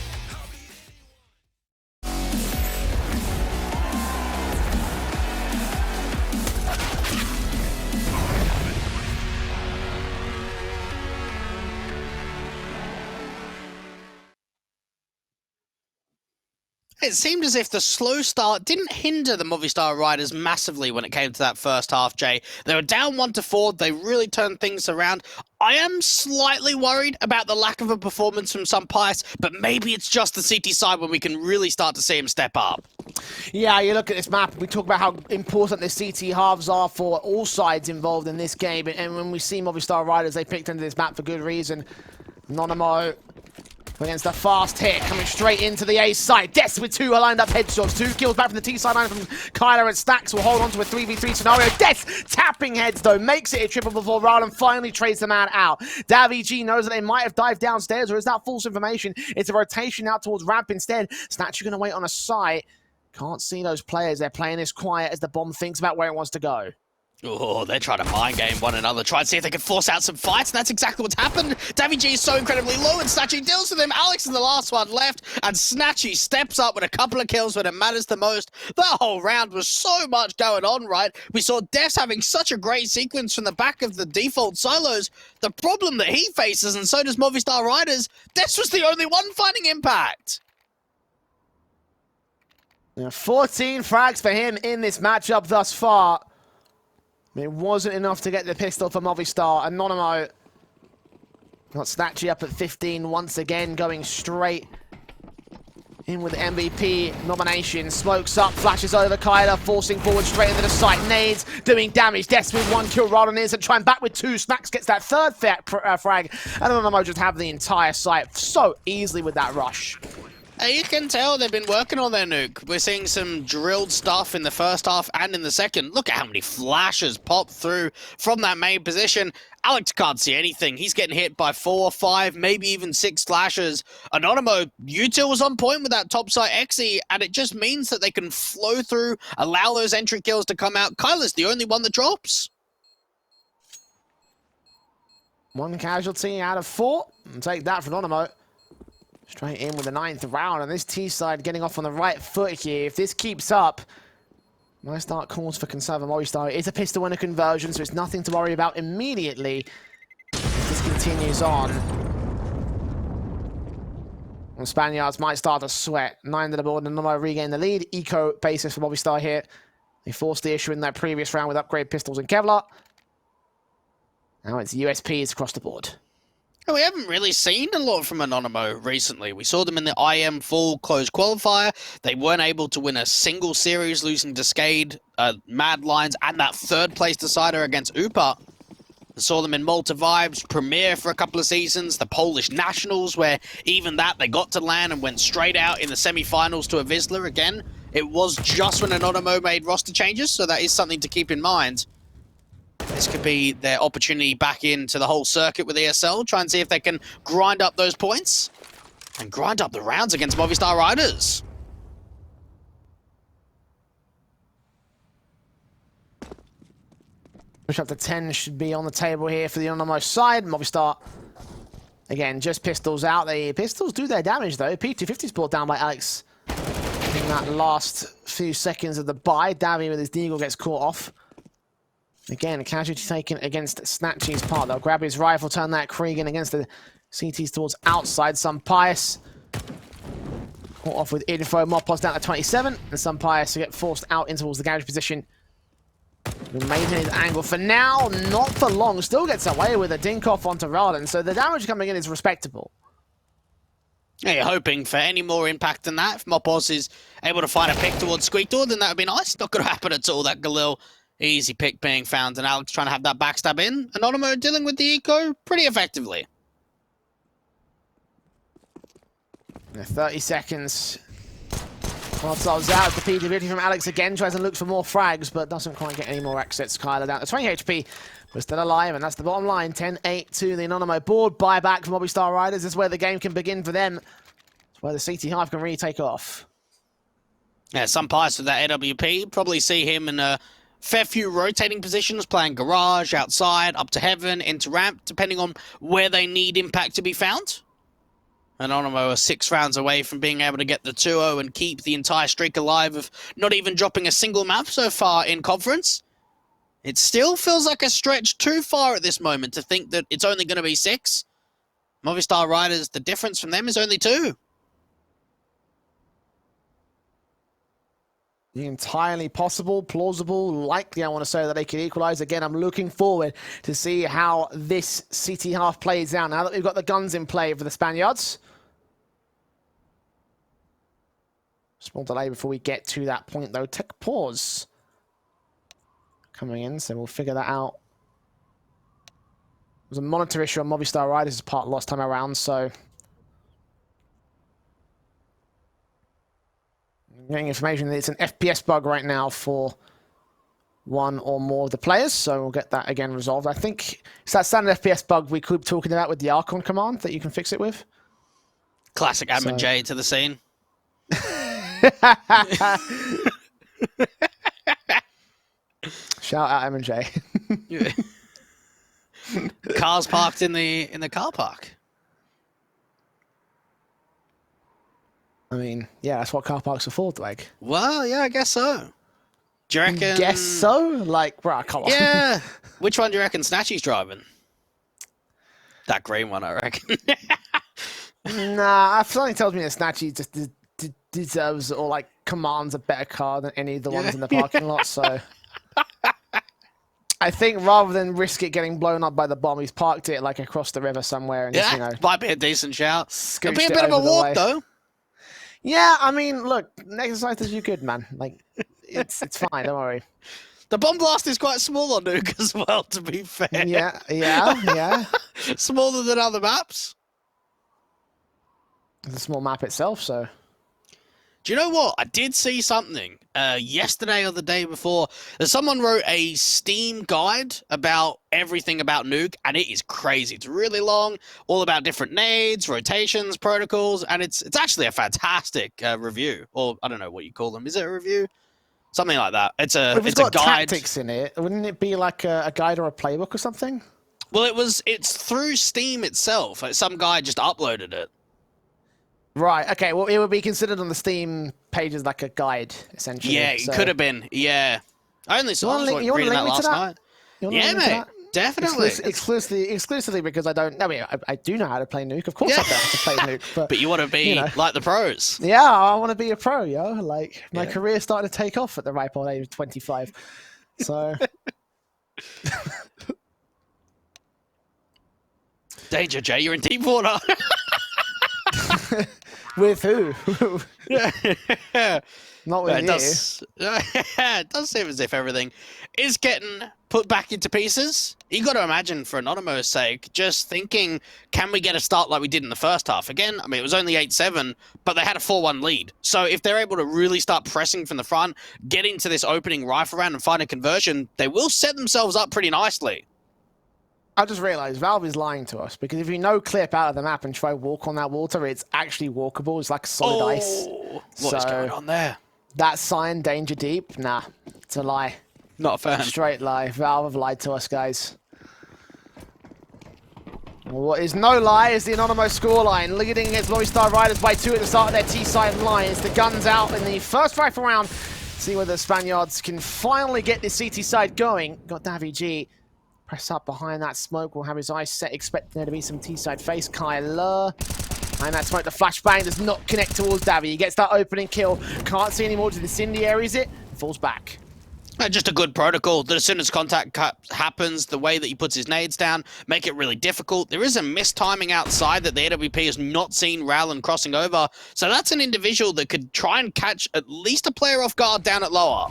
It seemed as if the slow start didn't hinder the Movistar Riders massively when it came to that first half, Jay. They were down 1-4. They really turned things around. I am slightly worried about the lack of a performance from some Pius, but maybe it's just the CT side when we can really start to see him step up. Yeah, you look at this map, we talk about how important the CT halves are for all sides involved in this game, and when we see Movistar Riders, they picked into this map for good reason. Anonymo against the fast hit, coming straight into the A side. Des with 2 lined up headshots. 2 kills back from the T side line from Kyler, and Stacks will hold on to a 3v3 scenario. Des tapping heads though, makes it a triple before Rowland finally trades the man out. Davy G knows that they might have dived downstairs, or is that false information? It's a rotation out towards ramp instead. Statue gonna wait on a site. Can't see those players. They're playing this quiet as the bomb thinks about where it wants to go. Oh, they're trying to mind game one another, try and see if they can force out some fights, and that's exactly what's happened. Davy G is so incredibly low, and Snatchy deals with him. Alex is the last one left, and Snatchy steps up with a couple of kills when it matters the most. The whole round was so much going on, right? We saw Defs having such a great sequence from the back of the default silos. The problem that he faces, and so does Movistar Riders, Defs was the only one finding impact. 14 frags for him in this matchup thus far. It wasn't enough to get the pistol for Movistar. Anonymo got Snatchy up at 15 once again, going straight in with the MVP nomination. Smokes up, flashes over Kyler, forcing forward straight into the site. Nades doing damage. Des with 1 kill, Rodden is and trying back with 2. Snacks gets that third frag. And Anonymo just have the entire site so easily with that rush. You can tell they've been working on their nuke. We're seeing some drilled stuff in the first half and in the second. Look at how many flashes pop through from that main position. Alex can't see anything. He's getting hit by 4, 5, maybe even 6 flashes. Anonymo, util was on point with that top site XE, and it just means that they can flow through, allow those entry kills to come out. Kyler's the only one that drops. 1 casualty out of 4. And take that from Anonymo. Straight in with the 9th round, and this T-side getting off on the right foot here. If this keeps up, might start calls for concern for Movistar. It is a pistol winner conversion, so it's nothing to worry about immediately. If this continues on, the Spaniards might start to sweat. 9 to the board, and Anonymo regain the lead. Eco basis for Movistar here. They forced the issue in their previous round with upgrade pistols and Kevlar. Now it's USPs across the board. We haven't really seen a lot from Anonymo recently. We saw them in the IM full closed qualifier. They weren't able to win a single series, losing to Skade, Mad Lions, and that 3rd place decider against UPA. We saw them in Malta Vibes, Premier for a couple of seasons, the Polish Nationals, where even that they got to land and went straight out in the semi-finals to a Vizsla again. It was just when Anonymo made roster changes, so that is something to keep in mind. This could be their opportunity back into the whole circuit with ESL, try and see if they can grind up those points and grind up the rounds against Movistar Riders. Push up to 10 should be on the table here for the Anonymo side. Movistar, again, just pistols out. The pistols do their damage, though. P250's brought down by Alex in that last few seconds of the buy. Davy with his deagle gets caught off. Again, a casualty taken against Snatchy's part. They'll grab his rifle, turn that Krieg in against the CTs towards outside. Some Pius caught off with info. Mopos down to 27. And some Pius to get forced out in towards the garage position. Maintaining his angle for now, not for long. Still gets away with a dink off onto Raden. So the damage coming in is respectable. Yeah, you're hoping for any more impact than that. If Mopos is able to find a pick towards Squeakdoor, then that would be nice. Not going to happen at all. That Galil. Easy pick being found, and Alex trying to have that backstab in. Anonymo dealing with the eco pretty effectively. 30 seconds. Molotov's out. The PWD from Alex again. Tries to look for more frags, but doesn't quite get any more exits. Kyler down to 20 HP. We're still alive, and that's the bottom line. 10-8 to the Anonymo board. Buyback from Movistar Riders. This is where the game can begin for them. It's where the CT Hive can really take off. Yeah, some parts of that AWP. Probably see him in a fair few rotating positions, playing garage, outside, up to heaven, into ramp, depending on where they need impact to be found. Anonymo are 6 rounds away from being able to get the 2-0 and keep the entire streak alive of not even dropping a single map so far in conference. It still feels like a stretch too far at this moment to think that it's only going to be 6. Movistar Riders, the difference from them is only 2. Entirely possible, plausible, likely I want to say that they could equalize. Again, I'm looking forward to see how this CT half plays out now that we've got the guns in play for the Spaniards. Small delay before we get to that point though. Take a pause. Coming in, so we'll figure that out. There was a monitor issue on Movistar Riders' part last time around, so getting information that it's an FPS bug right now for one or more of the players, so we'll get that again resolved. I think it's that standard FPS bug we keep talking about with the Archon command that you can fix it with. Classic Admin J to the scene. Shout out M&J. Yeah. Cars parked in the car park. I mean, yeah, that's what car parks are for, Dweg. Well, yeah, I guess so. Do you reckon? Guess so? Like, bro, come on. Yeah. Which one do you reckon Snatchy's driving? That green one, I reckon. Nah, something tells me that Snatchy just deserves or like commands a better car than any of the ones in the parking lot. So I think rather than risk it getting blown up by the bomb, he's parked it like across the river somewhere and just, you know, might be a decent shout. It'll be a scooched bit it of a over the walk way. though. Yeah, I mean, look, exercise as you could, man. Like, it's fine. Don't worry. The bomb blast is quite small on Nuke as well, to be fair. Yeah. Smaller than other maps. It's a small map itself, so. Do you know what? I did see something yesterday or the day before that someone wrote a Steam guide about everything about Nuke, and it is crazy. It's really long, all about different nades, rotations, protocols, and it's actually a fantastic review. Or I don't know what you call them. Is it a review? Something like that. It's If it's got a guide. tactics in it, wouldn't it be like a guide or a playbook or something? Well, it's through Steam itself. Like some guy just uploaded it. Right, okay, well, it would be considered on the Steam page as like a guide, essentially. Yeah, it so. could have been. Yeah. I only saw You wanna reading that link me to last that? night. You wanna Yeah, link me to mate. that? Definitely. Exclusively because I don't. I mean, I do know how to play Nuke. Of course, I know how to play Nuke. But you want to be you know. like the pros. Yeah, I want to be a pro, yo. Like my Yeah. career started to take off at the ripe old age of 25. So Danger, Jay. You're in deep water. with who? Yeah. Not with It you. does, it does seem as if everything is getting put back into pieces. You got to imagine, for Anonymo's sake, just thinking, can we get a start like we did in the first half? Again, I mean, it was only 8-7, but they had a 4-1 lead. So if they're able to really start pressing from the front, get into this opening rifle round and find a conversion, they will set themselves up pretty nicely. I just realised Valve is lying to us because if you no clip out of the map and try walk on that water, it's actually walkable. It's like solid ice. What is going on there? That sign, danger deep, nah, it's a lie. Not a fan. Straight lie. Valve have lied to us, guys. What is no lie is the Anonymo scoreline. Leading against Movistar Riders by 2 at the start of their T-side lines. The guns out in the first rifle round. See whether the Spaniards can finally get this CT side going. Got Davy G. Press up behind that smoke. Will have his eyes set, expecting there to be some T-side face. Kyler. And that smoke, the flashbang does not connect towards Davy. He gets that opening kill. Can't see anymore to the incendiaries it. Falls back. Just a good protocol that as soon as contact happens, the way that he puts his nades down, make it really difficult. There is a mistiming outside that the AWP has not seen Rowland crossing over. So that's an individual that could try and catch at least a player off guard down at lower.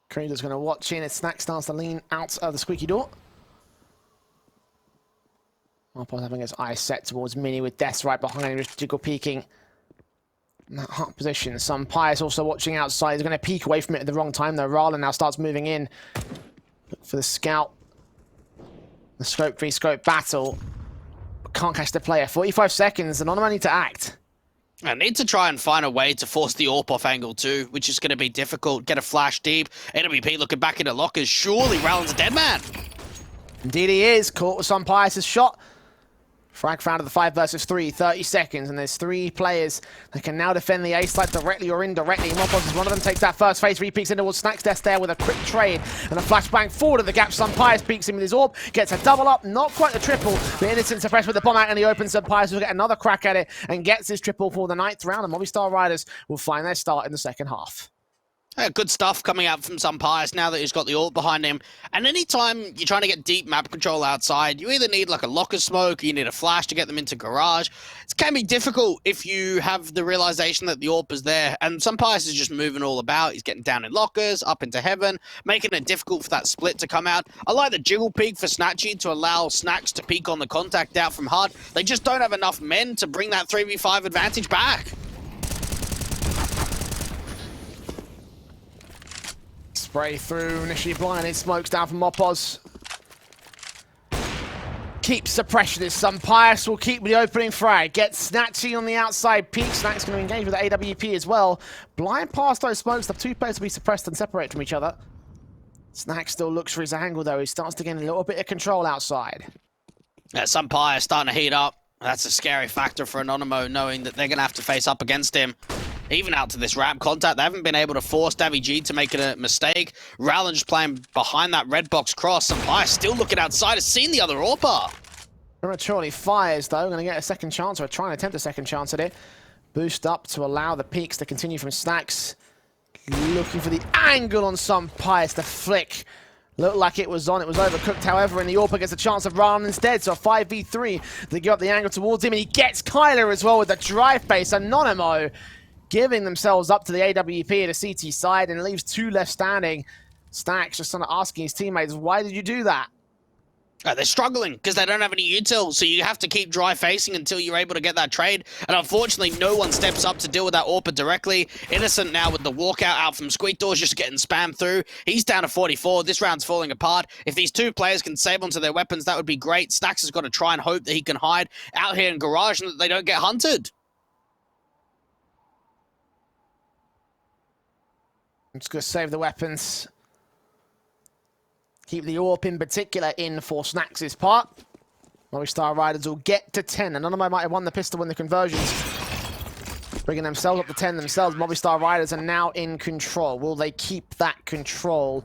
Creeder's going to watch in as Snack starts to lean out of the squeaky door. Marpos having his eyes set towards Mini with Death right behind him, just jiggle peeking. In that hot position. Some Pius also watching outside. He's going to peek away from it at the wrong time, though. Rowland now starts moving in. Look for the scout. The scope v scope battle. But can't catch the player. 45 seconds, and Anonymo need to act. I need to try and find a way to force the AWP off angle too, which is going to be difficult. Get a flash deep. AWP looking back into lockers. Surely Rowland's a dead man. Indeed he is. Caught with some Pius' shot. Frag found at the 5 versus 3, 30 seconds, and there's 3 players that can now defend the A site directly or indirectly. Mopos is one of them, takes that first phase, re-peeks in towards Snack's desk there with a quick trade, and a flashbang forward of the gap. Some Pius peeks in with his orb, gets a double up, not quite the triple, but Innocent suppressed with the bomb out, and he opens up. Pius will get another crack at it, and gets his triple for the 9th round, and Movistar Riders will find their start in the second half. Yeah, good stuff coming out from some Pius now that he's got the ult behind him. And anytime you're trying to get deep map control outside, you either need like a locker smoke or you need a flash to get them into garage. It can be difficult if you have the realization that the AWP is there. And some Pius is just moving all about. He's getting down in lockers, up into heaven, making it difficult for that split to come out. I like the jiggle peek for Snatchy to allow Snacks to peek on the contact out from HUD. They just don't have enough men to bring that 3v5 advantage back. Spray through, initially blinded, smokes down from Mopos. keeps the pressure. This Pius will keep the opening frag. Gets Snatchy on the outside peak. Snack's going to engage with the AWP as well. Blind past those smokes. The two players will be suppressed and separate from each other. Snack still looks for his angle though. He starts to gain a little bit of control outside. Yeah, Pius starting to heat up. That's a scary factor for Anonymo, knowing that they're going to have to face up against him. Even out to this ramp contact, they haven't been able to force Davy G to make a mistake. Rowland just playing behind that red box cross. Pius still looking outside, has seen the other AWPer. Prematurely fires though, going to get a second chance, or trying to attempt a second chance at it. Boost up to allow the peaks to continue from Snacks. Looking for the angle on Pius, the flick. Looked like it was on, it was overcooked, however, and the AWPer gets a chance of Ryan instead, so a 5v3. They give up the angle towards him, and he gets Kyler as well with the drive base. Anonymo giving themselves up to the AWP at the CT side, and leaves two left standing. Stacks just kind of asking his teammates, why did you do that? They're struggling because they don't have any util, so you have to keep dry facing until you're able to get that trade. And unfortunately, no one steps up to deal with that AWPer directly. Innocent now with the walkout out from Squeak Doors, just getting spammed through. He's down to 44. This round's falling apart. If these two players can save onto their weapons, that would be great. Stacks has got to try and hope that he can hide out here in Garage and that they don't get hunted. I'm just going to save the weapons. Keep the AWP in particular in for Snacks' part. Movistar Riders will get to 10. Anonymo might have won the pistol in the conversions. Bringing themselves up to 10 themselves. Movistar Riders are now in control. Will they keep that control?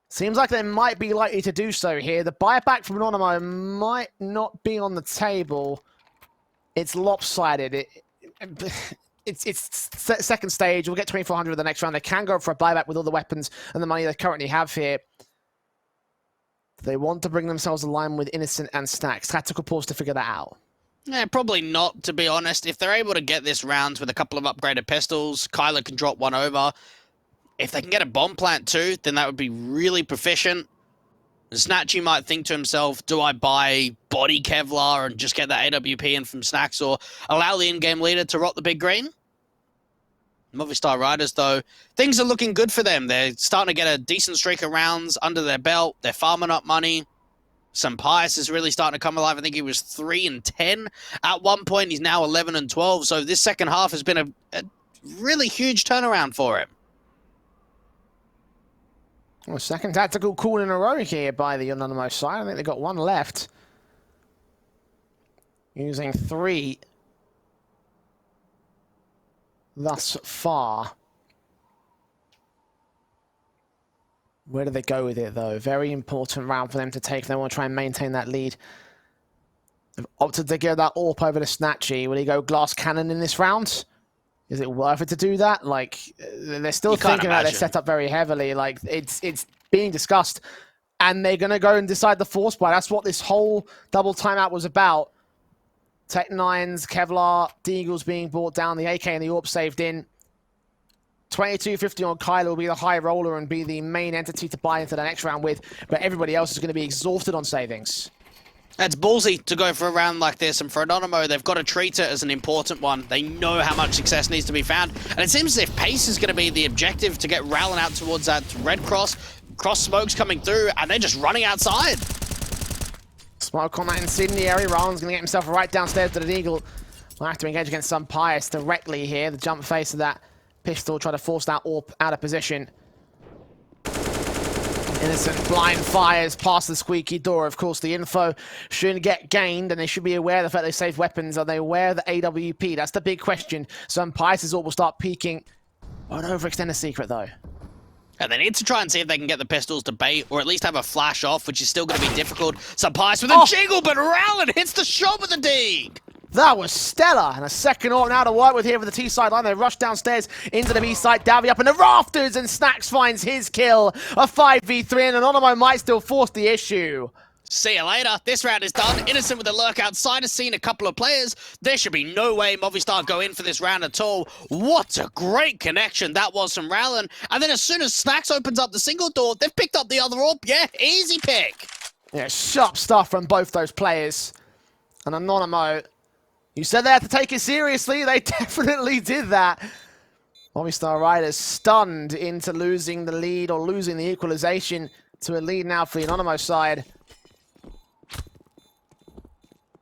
Seems like they might be likely to do so here. The buyback from Anonymo might not be on the table. It's lopsided. It's second stage. We'll get 2,400 the next round. They can go for a buyback with all the weapons and the money they currently have here. They want to bring themselves in line with Innocent and Stacks. Tactical pause to figure that out. Yeah, probably not, to be honest. If they're able to get this round with a couple of upgraded pistols, Kyler can drop one over. If they can get a bomb plant too, then that would be really proficient. Snatchy might think to himself, do I buy body Kevlar and just get that AWP in from Snacks, or allow the in-game leader to rot the big green? Movistar Riders, though, things are looking good for them. They're starting to get a decent streak of rounds under their belt. They're farming up money. Pius is really starting to come alive. I think he was 3-10 at one point. He's now 11-12. So this second half has been a really huge turnaround for him. Well, second tactical call in a row here by the Anonymo side. I think they've got one left. Using 3 thus far. Where do they go with it, though? Very important round for them to take. They want to try and maintain that lead. They've opted to give that AWP over to Snatchy. Will he go glass cannon in this round? Is it worth it to do that? Like, they're still thinking about their setup very heavily. Like, it's being discussed. And they're going to go and decide the force buy. That's what this whole double timeout was about. Tech 9s, Kevlar, Deagles being brought down, the AK and the AWP saved in. 2250 on Kyler will be the high roller and be the main entity to buy into the next round with, but everybody else is going to be exhausted on savings. It's ballsy to go for a round like this, and for Anonymo, they've got to treat it as an important one. They know how much success needs to be found, and it seems as if pace is going to be the objective to get Rowland out towards that red cross. Cross smokes coming through, and they're just running outside. Smoke on that incendiary. Rowland's going to get himself right downstairs to the Eagle. We'll have to engage against Pius directly here. The jump face of that pistol, try to force that AWP out of position. Innocent blind fires past the squeaky door. Of course, the info should get gained, and they should be aware of the fact they saved weapons. Are they aware of the AWP? That's the big question. Pius's AWP will start peeking. Won't overextend the secret, though. And they need to try and see if they can get the pistols to bait, or at least have a flash off, which is still going to be difficult. Pius with a jiggle, but Rowland hits the shot with a dig. That was stellar, and a second AWP now to work with here for the T side line. They rush downstairs into the B side, Davy up in the rafters, and Snacks finds his kill. A 5v3, and Anonymo might still force the issue. See you later. This round is done. Innocent with a lurk outside has seen a couple of players. There should be no way Movistar go in for this round at all. What a great connection that was from Rowland. And then as soon as Snacks opens up the single door, they've picked up the other AWP. Yeah, easy pick. Yeah, sharp stuff from both those players. And Anonymo, you said they had to take it seriously. They definitely did that. Movistar Riders stunned into losing the lead or losing the equalization to a lead now for the Anonymo side.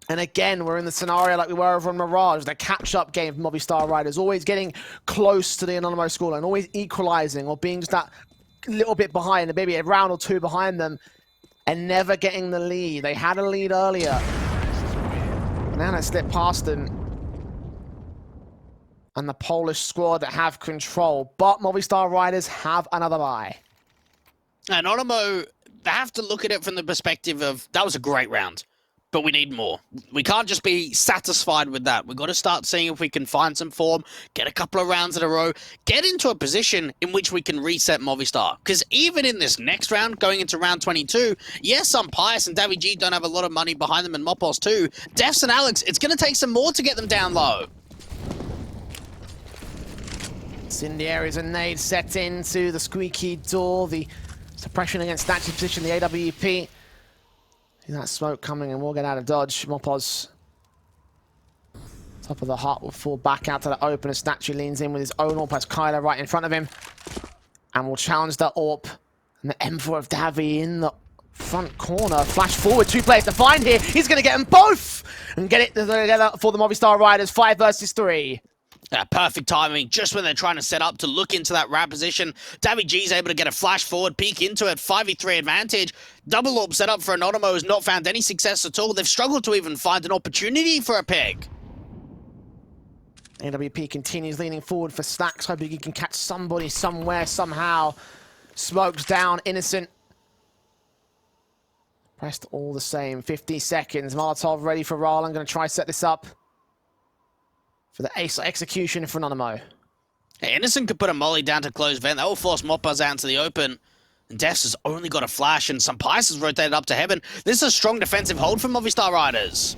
And again, we're in the scenario like we were over on Mirage, the catch-up game for Movistar Riders, always getting close to the Anonymo scoreline, always equalizing or being just that little bit behind, maybe a round or two behind them, and never getting the lead. They had a lead earlier. Now they slipped past them. And the Polish squad that have control, but Movistar Riders have another bye. Anonymo, they have to look at it from the perspective of, that was a great round, but we need more. We can't just be satisfied with that. We've got to start seeing if we can find some form, get a couple of rounds in a row, get into a position in which we can reset Movistar. Because even in this next round, going into round 22, yes, Pius and Davy G don't have a lot of money behind them, and Mopos too. Defs and Alex, it's going to take some more to get them down low. Incendiaries and nades set into the squeaky door, the suppression against statue position, the AWP. See that smoke coming and we'll get out of dodge. Mopos, top of the hut, will fall back out to the open as Statue leans in with his own AWP, has Kyler right in front of him. And will challenge the AWP. And the M4 of Davy in the front corner. Flash forward, 2 players to find here. He's going to get them both! And get it together for the Movistar Riders, 5 versus 3. Perfect timing, just when they're trying to set up to look into that wrap position. Davy G's able to get a flash forward, peek into it, 5v3 advantage. Double AWP set up for Anonymo has not found any success at all. They've struggled to even find an opportunity for a pick. AWP continues leaning forward for Stacks, hoping he can catch somebody somewhere, somehow. Smokes down, Innocent. Pressed all the same, 50 seconds. Molotov ready for Rallen, going to try set this up for the ace execution for Anonymo. Hey, Innocent could put a molly down to close vent. That will force Mopaz out into the open. And Defs has only got a flash, and some Pius has rotated up to heaven. This is a strong defensive hold for Movistar Riders.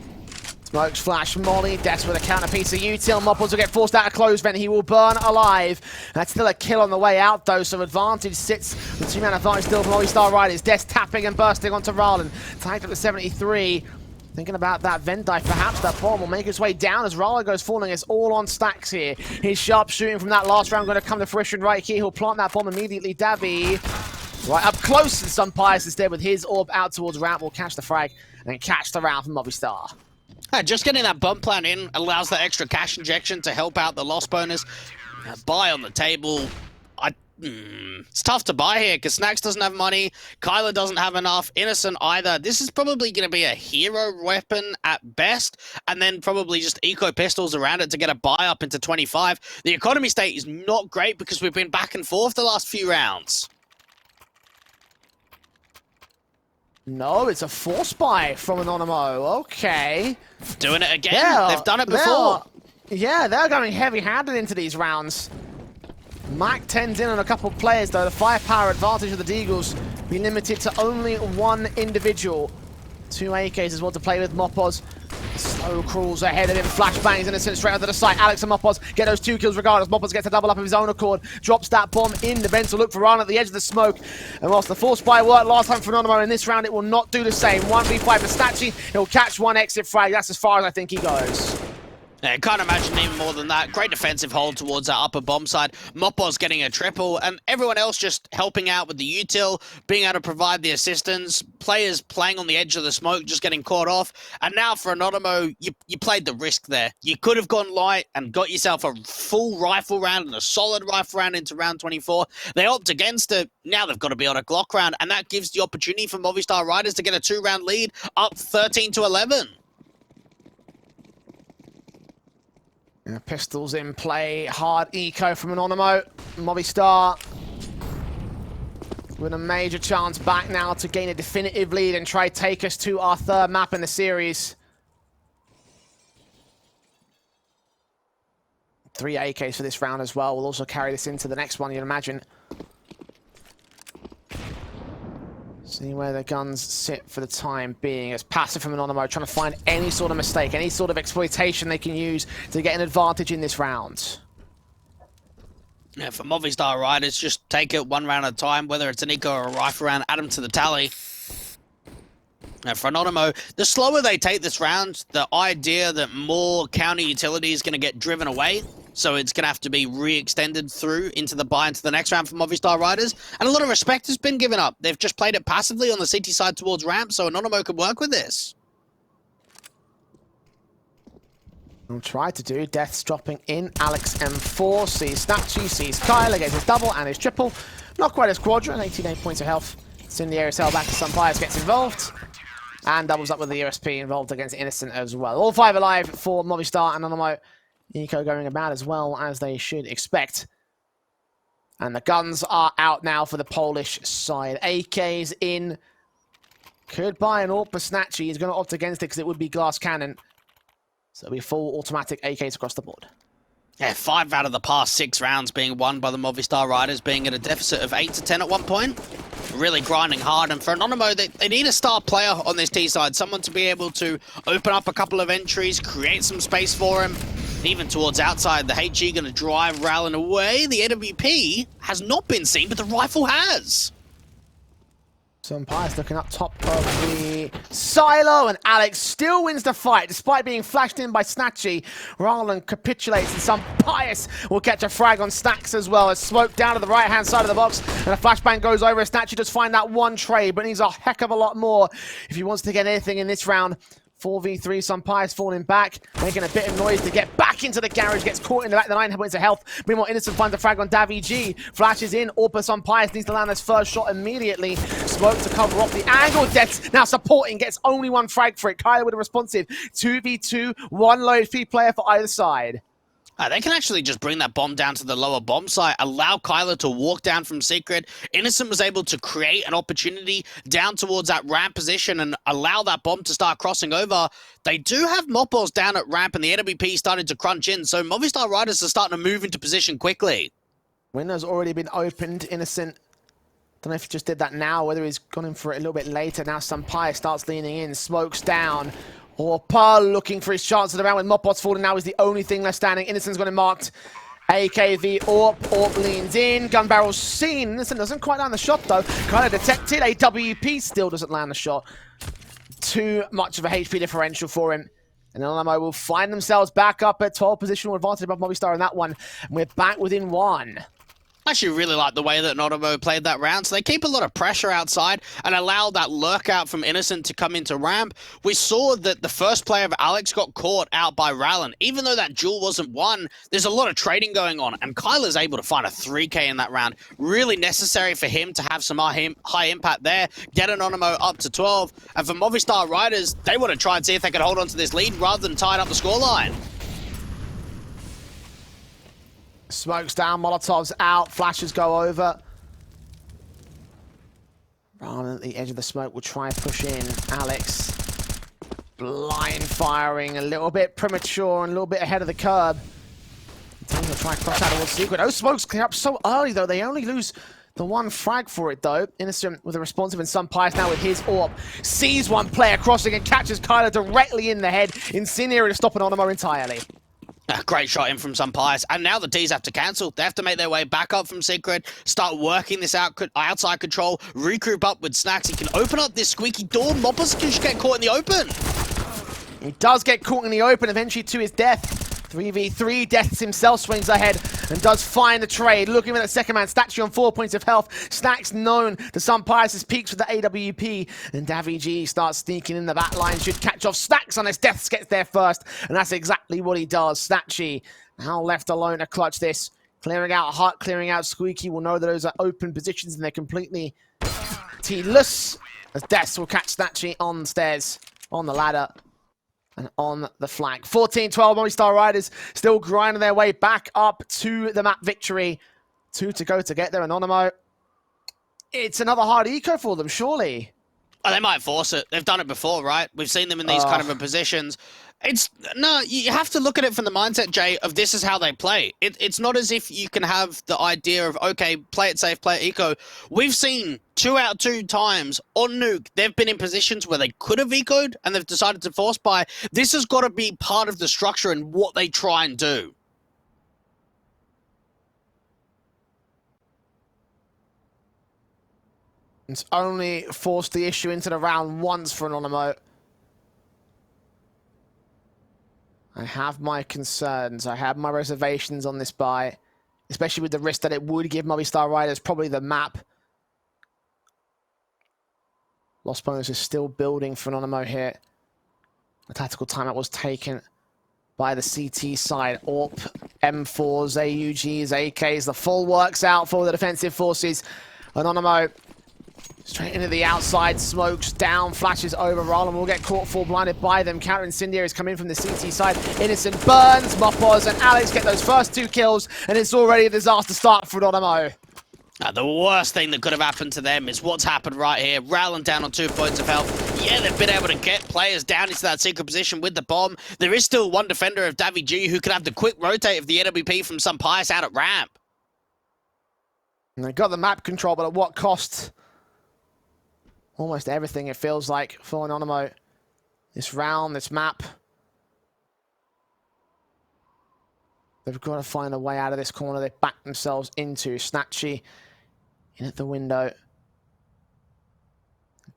Smokes, flash, molly, Defs with a counter piece of util. Mopaz will get forced out of close vent. He will burn alive. That's still a kill on the way out, though, so advantage sits. The 2-man advantage still for Movistar Riders. Defs tapping and bursting onto Rallen. Tagged up to 73. Thinking about that vent dive, perhaps that bomb will make its way down as Rallen goes falling. It's all on Stacks here. His sharp shooting from that last round going to come to fruition right here. He'll plant that bomb immediately. Davy right up close, and some Pius instead with his orb out towards ramp will catch the frag and then catch the round from Movistar. Just getting that bomb plant in allows that extra cash injection to help out the loss bonus. Buy on the table. It's tough to buy here because Snacks doesn't have money, Kyler doesn't have enough, Innocent either. This is probably going to be a hero weapon at best, and then probably just eco pistols around it to get a buy up into 25. The economy state is not great because we've been back and forth the last few rounds. No, it's a force buy from Anonymo. Okay. Doing it again. They've done it before. They're going heavy-handed into these rounds. Mac 10's in on a couple of players, though. The firepower advantage of the Deagles be limited to only one individual. 2 AKs as well to play with. Mopos slow crawls ahead of him. Flashbangs Innocent straight onto the site. Alex and Mopos get those 2 kills regardless. Mopos gets a double up of his own accord. Drops that bomb in the vent to look for Ryan at the edge of the smoke. And whilst the force buy worked last time for Anonymo, in this round it will not do the same. 1v5 for Statue. He'll catch 1 exit frag. That's as far as I think he goes. Yeah, can't imagine even more than that. Great defensive hold towards that upper bomb side. Mopos getting a triple, and everyone else just helping out with the util, being able to provide the assistance. Players playing on the edge of the smoke, just getting caught off. And now for Anonymo, you played the risk there. You could have gone light and got yourself a full rifle round and a solid rifle round into round 24. They opt against it. Now they've got to be on a Glock round, and that gives the opportunity for Movistar Riders to get a 2-round lead, up 13-11. Pistols in play, hard eco from Anonymo. Movistar with a major chance back now to gain a definitive lead and try take us to our 3rd map in the series. 3 AKs for this round as well. We'll also carry this into the next one, you'd imagine. See where the guns sit for the time being. It's passive from Anonymo, trying to find any sort of mistake, any sort of exploitation they can use to get an advantage in this round. Yeah, for Movistar Riders, just take it 1 round at a time, whether it's an eco or a rifle round, add them to the tally. Now for Anonymo, the slower they take this round, the idea that more counter utility is going to get driven away. So it's going to have to be re-extended through into the buy into the next round for Movistar Riders. And a lot of respect has been given up. They've just played it passively on the CT side towards ramp, so Anonymo could work with this. We'll try to do. Death's dropping in. Alex M4 sees Snatchy, sees Kyler, gets his double and his triple. Not quite his quadrant, 88 points of health. It's in the ESL back to Sunfires, gets involved. And doubles up with the USP involved against Innocent as well. All 5 alive for Movistar and Anonymo. Eco going about as well as they should expect. And the guns are out now for the Polish side. AK's in. Could buy an AWP for Snatchy. He's going to opt against it because it would be glass cannon. So it'll be full automatic AKs across the board. Yeah, 5 out of the past 6 rounds being won by the Movistar Riders, being at a deficit of 8 to 10 at one point. Really grinding hard, and for Anonymo, they need a star player on this T side, someone to be able to open up a couple of entries, create some space for him, even towards outside. The HG going to drive Rallen away. The AWP has not been seen, but the rifle has. Sunfires looking up top of the silo, and Alex still wins the fight despite being flashed in by Snatchy. Rallen capitulates, and Sunfires will catch a frag on Stacks as well as smoke down to the right hand side of the box, and a flashbang goes over. Snatchy does find that one trade, but needs a heck of a lot more if he wants to get anything in this round. 4v3, Sunfires falling back, making a bit of noise to get back into the garage, gets caught in the back, the 9 points of health. Meanwhile, Innocent finds a frag on Davy G, flashes in, Orpa Sunfires needs to land his first shot immediately. Smoke to cover off the angle, Death now supporting, gets only 1 frag for it. Kyler with a responsive 2v2, 1 low HP player for either side. They can actually just bring that bomb down to the lower bomb site, allow Kyler to walk down from Secret. Innocent was able to create an opportunity down towards that ramp position and allow that bomb to start crossing over. They do have Mopos down at ramp, and the AWP started to crunch in, so Movistar Riders are starting to move into position quickly. Window's already been opened. Innocent, don't know if he just did that now, whether he's gone in for it a little bit later. Now Sunfire starts leaning in, smokes down. Orpa looking for his chance of the round with Mopos falling now is the only thing left standing. Innocent's got him marked. AKV Orp. Orp leans in. Gun barrel seen. Innocent doesn't quite land the shot though. Kind of detected. AWP still doesn't land the shot. Too much of a HP differential for him. And Anonymo will find themselves back up at 12 positional advantage above Movistar in that one. And we're back within 1. I actually really like the way that Anonymo played that round, so they keep a lot of pressure outside and allow that lurk out from Innocent to come into ramp. We saw that the first play of Alex got caught out by Rallen. Even though that duel wasn't won, there's a lot of trading going on, and Kyler's able to find a 3K in that round. Really necessary for him to have some high impact there, get Anonymo up to 12, and for Movistar Riders, they want to try and see if they can hold on to this lead rather than tie it up the scoreline. Smokes down, Molotovs out, flashes go over. Rallen at the edge of the smoke will try and push in. Alex blind firing, a little bit premature and a little bit ahead of the curb. Team will try and cross out towards Secret. Oh, Smokes clear up so early though. They only lose the 1 frag for it though. Innocent with a responsive, and Sunfires now with his AWP. Sees 1 player crossing and catches Kyler directly in the head. Incendiary to stop Anonymo entirely. A great shot in from Sunfires, and now the Ds have to cancel. They have to make their way back up from Secret, start working this outside control, regroup up with Snacks. He can open up this squeaky door. Moppers can just get caught in the open. He does get caught in the open, eventually to his death. 3v3, Death himself swings ahead and does find the trade. Looking at the second man, Statue on 4 points of health. Snacks known to Sunfires' peaks with the AWP. And Davy G starts sneaking in the back line, should catch off Snacks on his Death gets there first. And that's exactly what he does. Statue now left alone to clutch this. Clearing out Hut, clearing out Squeaky. Will know that those are open positions and they're completely T-less. As Death will catch Statue on the stairs, on the ladder, and on the flank. 14-12, Movistar Riders still grinding their way back up to the map victory. 2 to go to get there, Anonymo. It's another hard eco for them, surely. Oh, they might force it. They've done it before, right? We've seen them in these kind of positions. No, you have to look at it from the mindset, Jay, of this is how they play. It's not as if you can have the idea of, okay, play it safe, play it eco. We've seen 2 out of 2 times on Nuke, they've been in positions where they could have ecoed and they've decided to force buy. This has got to be part of the structure and what they try and do. It's only forced the issue into the round once for Anonymo. I have my concerns. I have my reservations on this buy, especially with the risk that it would give Movistar Riders probably the map. Lost bonus is still building for Anonymo here. The tactical timeout was taken by the CT side. AWP, M4s, AUGs, AKs, the full works out for the defensive forces. Anonymo straight into the outside, smokes down, flashes over. Roland will get caught full blinded by them. Counter incendiaries come in from the CT side. Innocent burns, Mopos and Alex get those first 2 kills, and it's already a disaster start for Anonymo. The worst thing that could have happened to them is what's happened right here. Rowland down on 2 points of health. Yeah, they've been able to get players down into that secret position with the bomb. There is still one defender of Davy G who could have the quick rotate of the NWP from some Pius out at ramp. And they got the map control, but at what cost? Almost everything, it feels like, for Anonymo. This round, this map. They've got to find a way out of this corner they backed themselves into. Snatchy in at the window.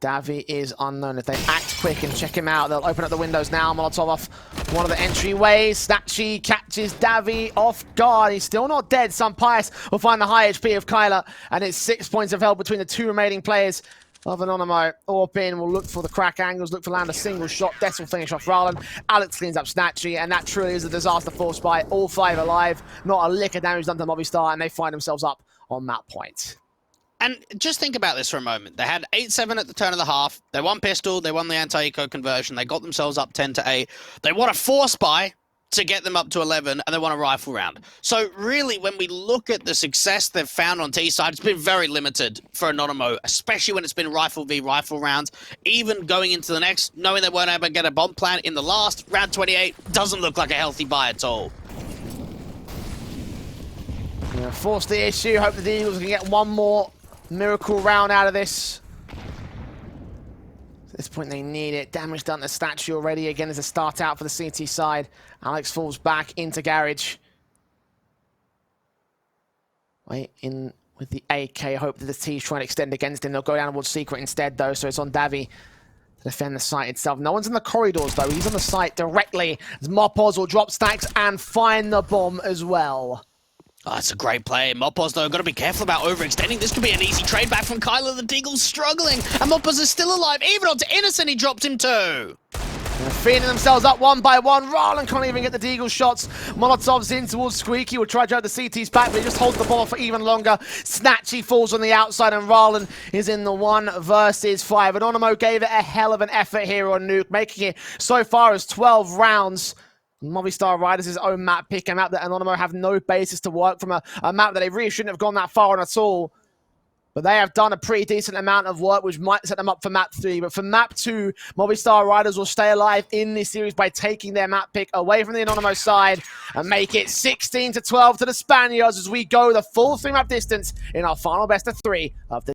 Davy is unknown. If they act quick and check him out, they'll open up the windows now. Molotov off one of the entryways. Snatchy catches Davy off guard. He's still not dead. Some Pius will find the high HP of Kyler, and it's 6 points of health between the 2 remaining players of Anonymo. Orpin will look for the crack angles, look for land a single shot. Des will finish off Rowland. Alex cleans up Snatchy, and that truly is a disaster forced by all 5 alive. Not a lick of damage done to Movistar, and they find themselves up on that point. And just think about this for a moment. They had 8-7 at the turn of the half. They won pistol. They won the anti-eco conversion. They got themselves up 10-8. They won a 4-spy to get them up to 11, and they won a rifle round. So really, when we look at the success they've found on T side, it's been very limited for Anonymo, especially when it's been rifle v rifle rounds. Even going into the next, knowing they weren't able to get a bomb plant in the last, round 28 doesn't look like a healthy buy at all. Yeah, force the issue. Hope the Eagles can get one more miracle round out of this. At this point, they need it. Damage done to Statue already. Again, as a start out for the CT side. Alex falls back into Garage. Wait, in with the AK. Hope that the T's trying to extend against him. They'll go down towards Secret instead, though, so it's on Davy to defend the site itself. No one's in the corridors, though. He's on the site directly. As Mopos will drop stacks and find the bomb as well. Oh, that's a great play. Mopos, though, got to be careful about overextending. This could be an easy trade back from Kyler. The Deagle's struggling, and Mopos is still alive. Even onto Innocent, he dropped him too. They're feeding themselves up one by one. Roland can't even get the Deagle shots. Molotov's in towards Squeaky. Will try to drive the CT's back, but he just holds the ball for even longer. Snatchy falls on the outside, and Roland is in the 1 versus 5. Anonymo gave it a hell of an effort here on Nuke, making it so far as 12 rounds. Movistar Riders' own map pick, a map that Anonymo have no basis to work from, a map that they really shouldn't have gone that far on at all. But they have done a pretty decent amount of work, which might set them up for map 3. But for map 2, Movistar Riders will stay alive in this series by taking their map pick away from the Anonymo side and make it 16-12 to the Spaniards as we go the full 3-map distance in our final best of 3 of the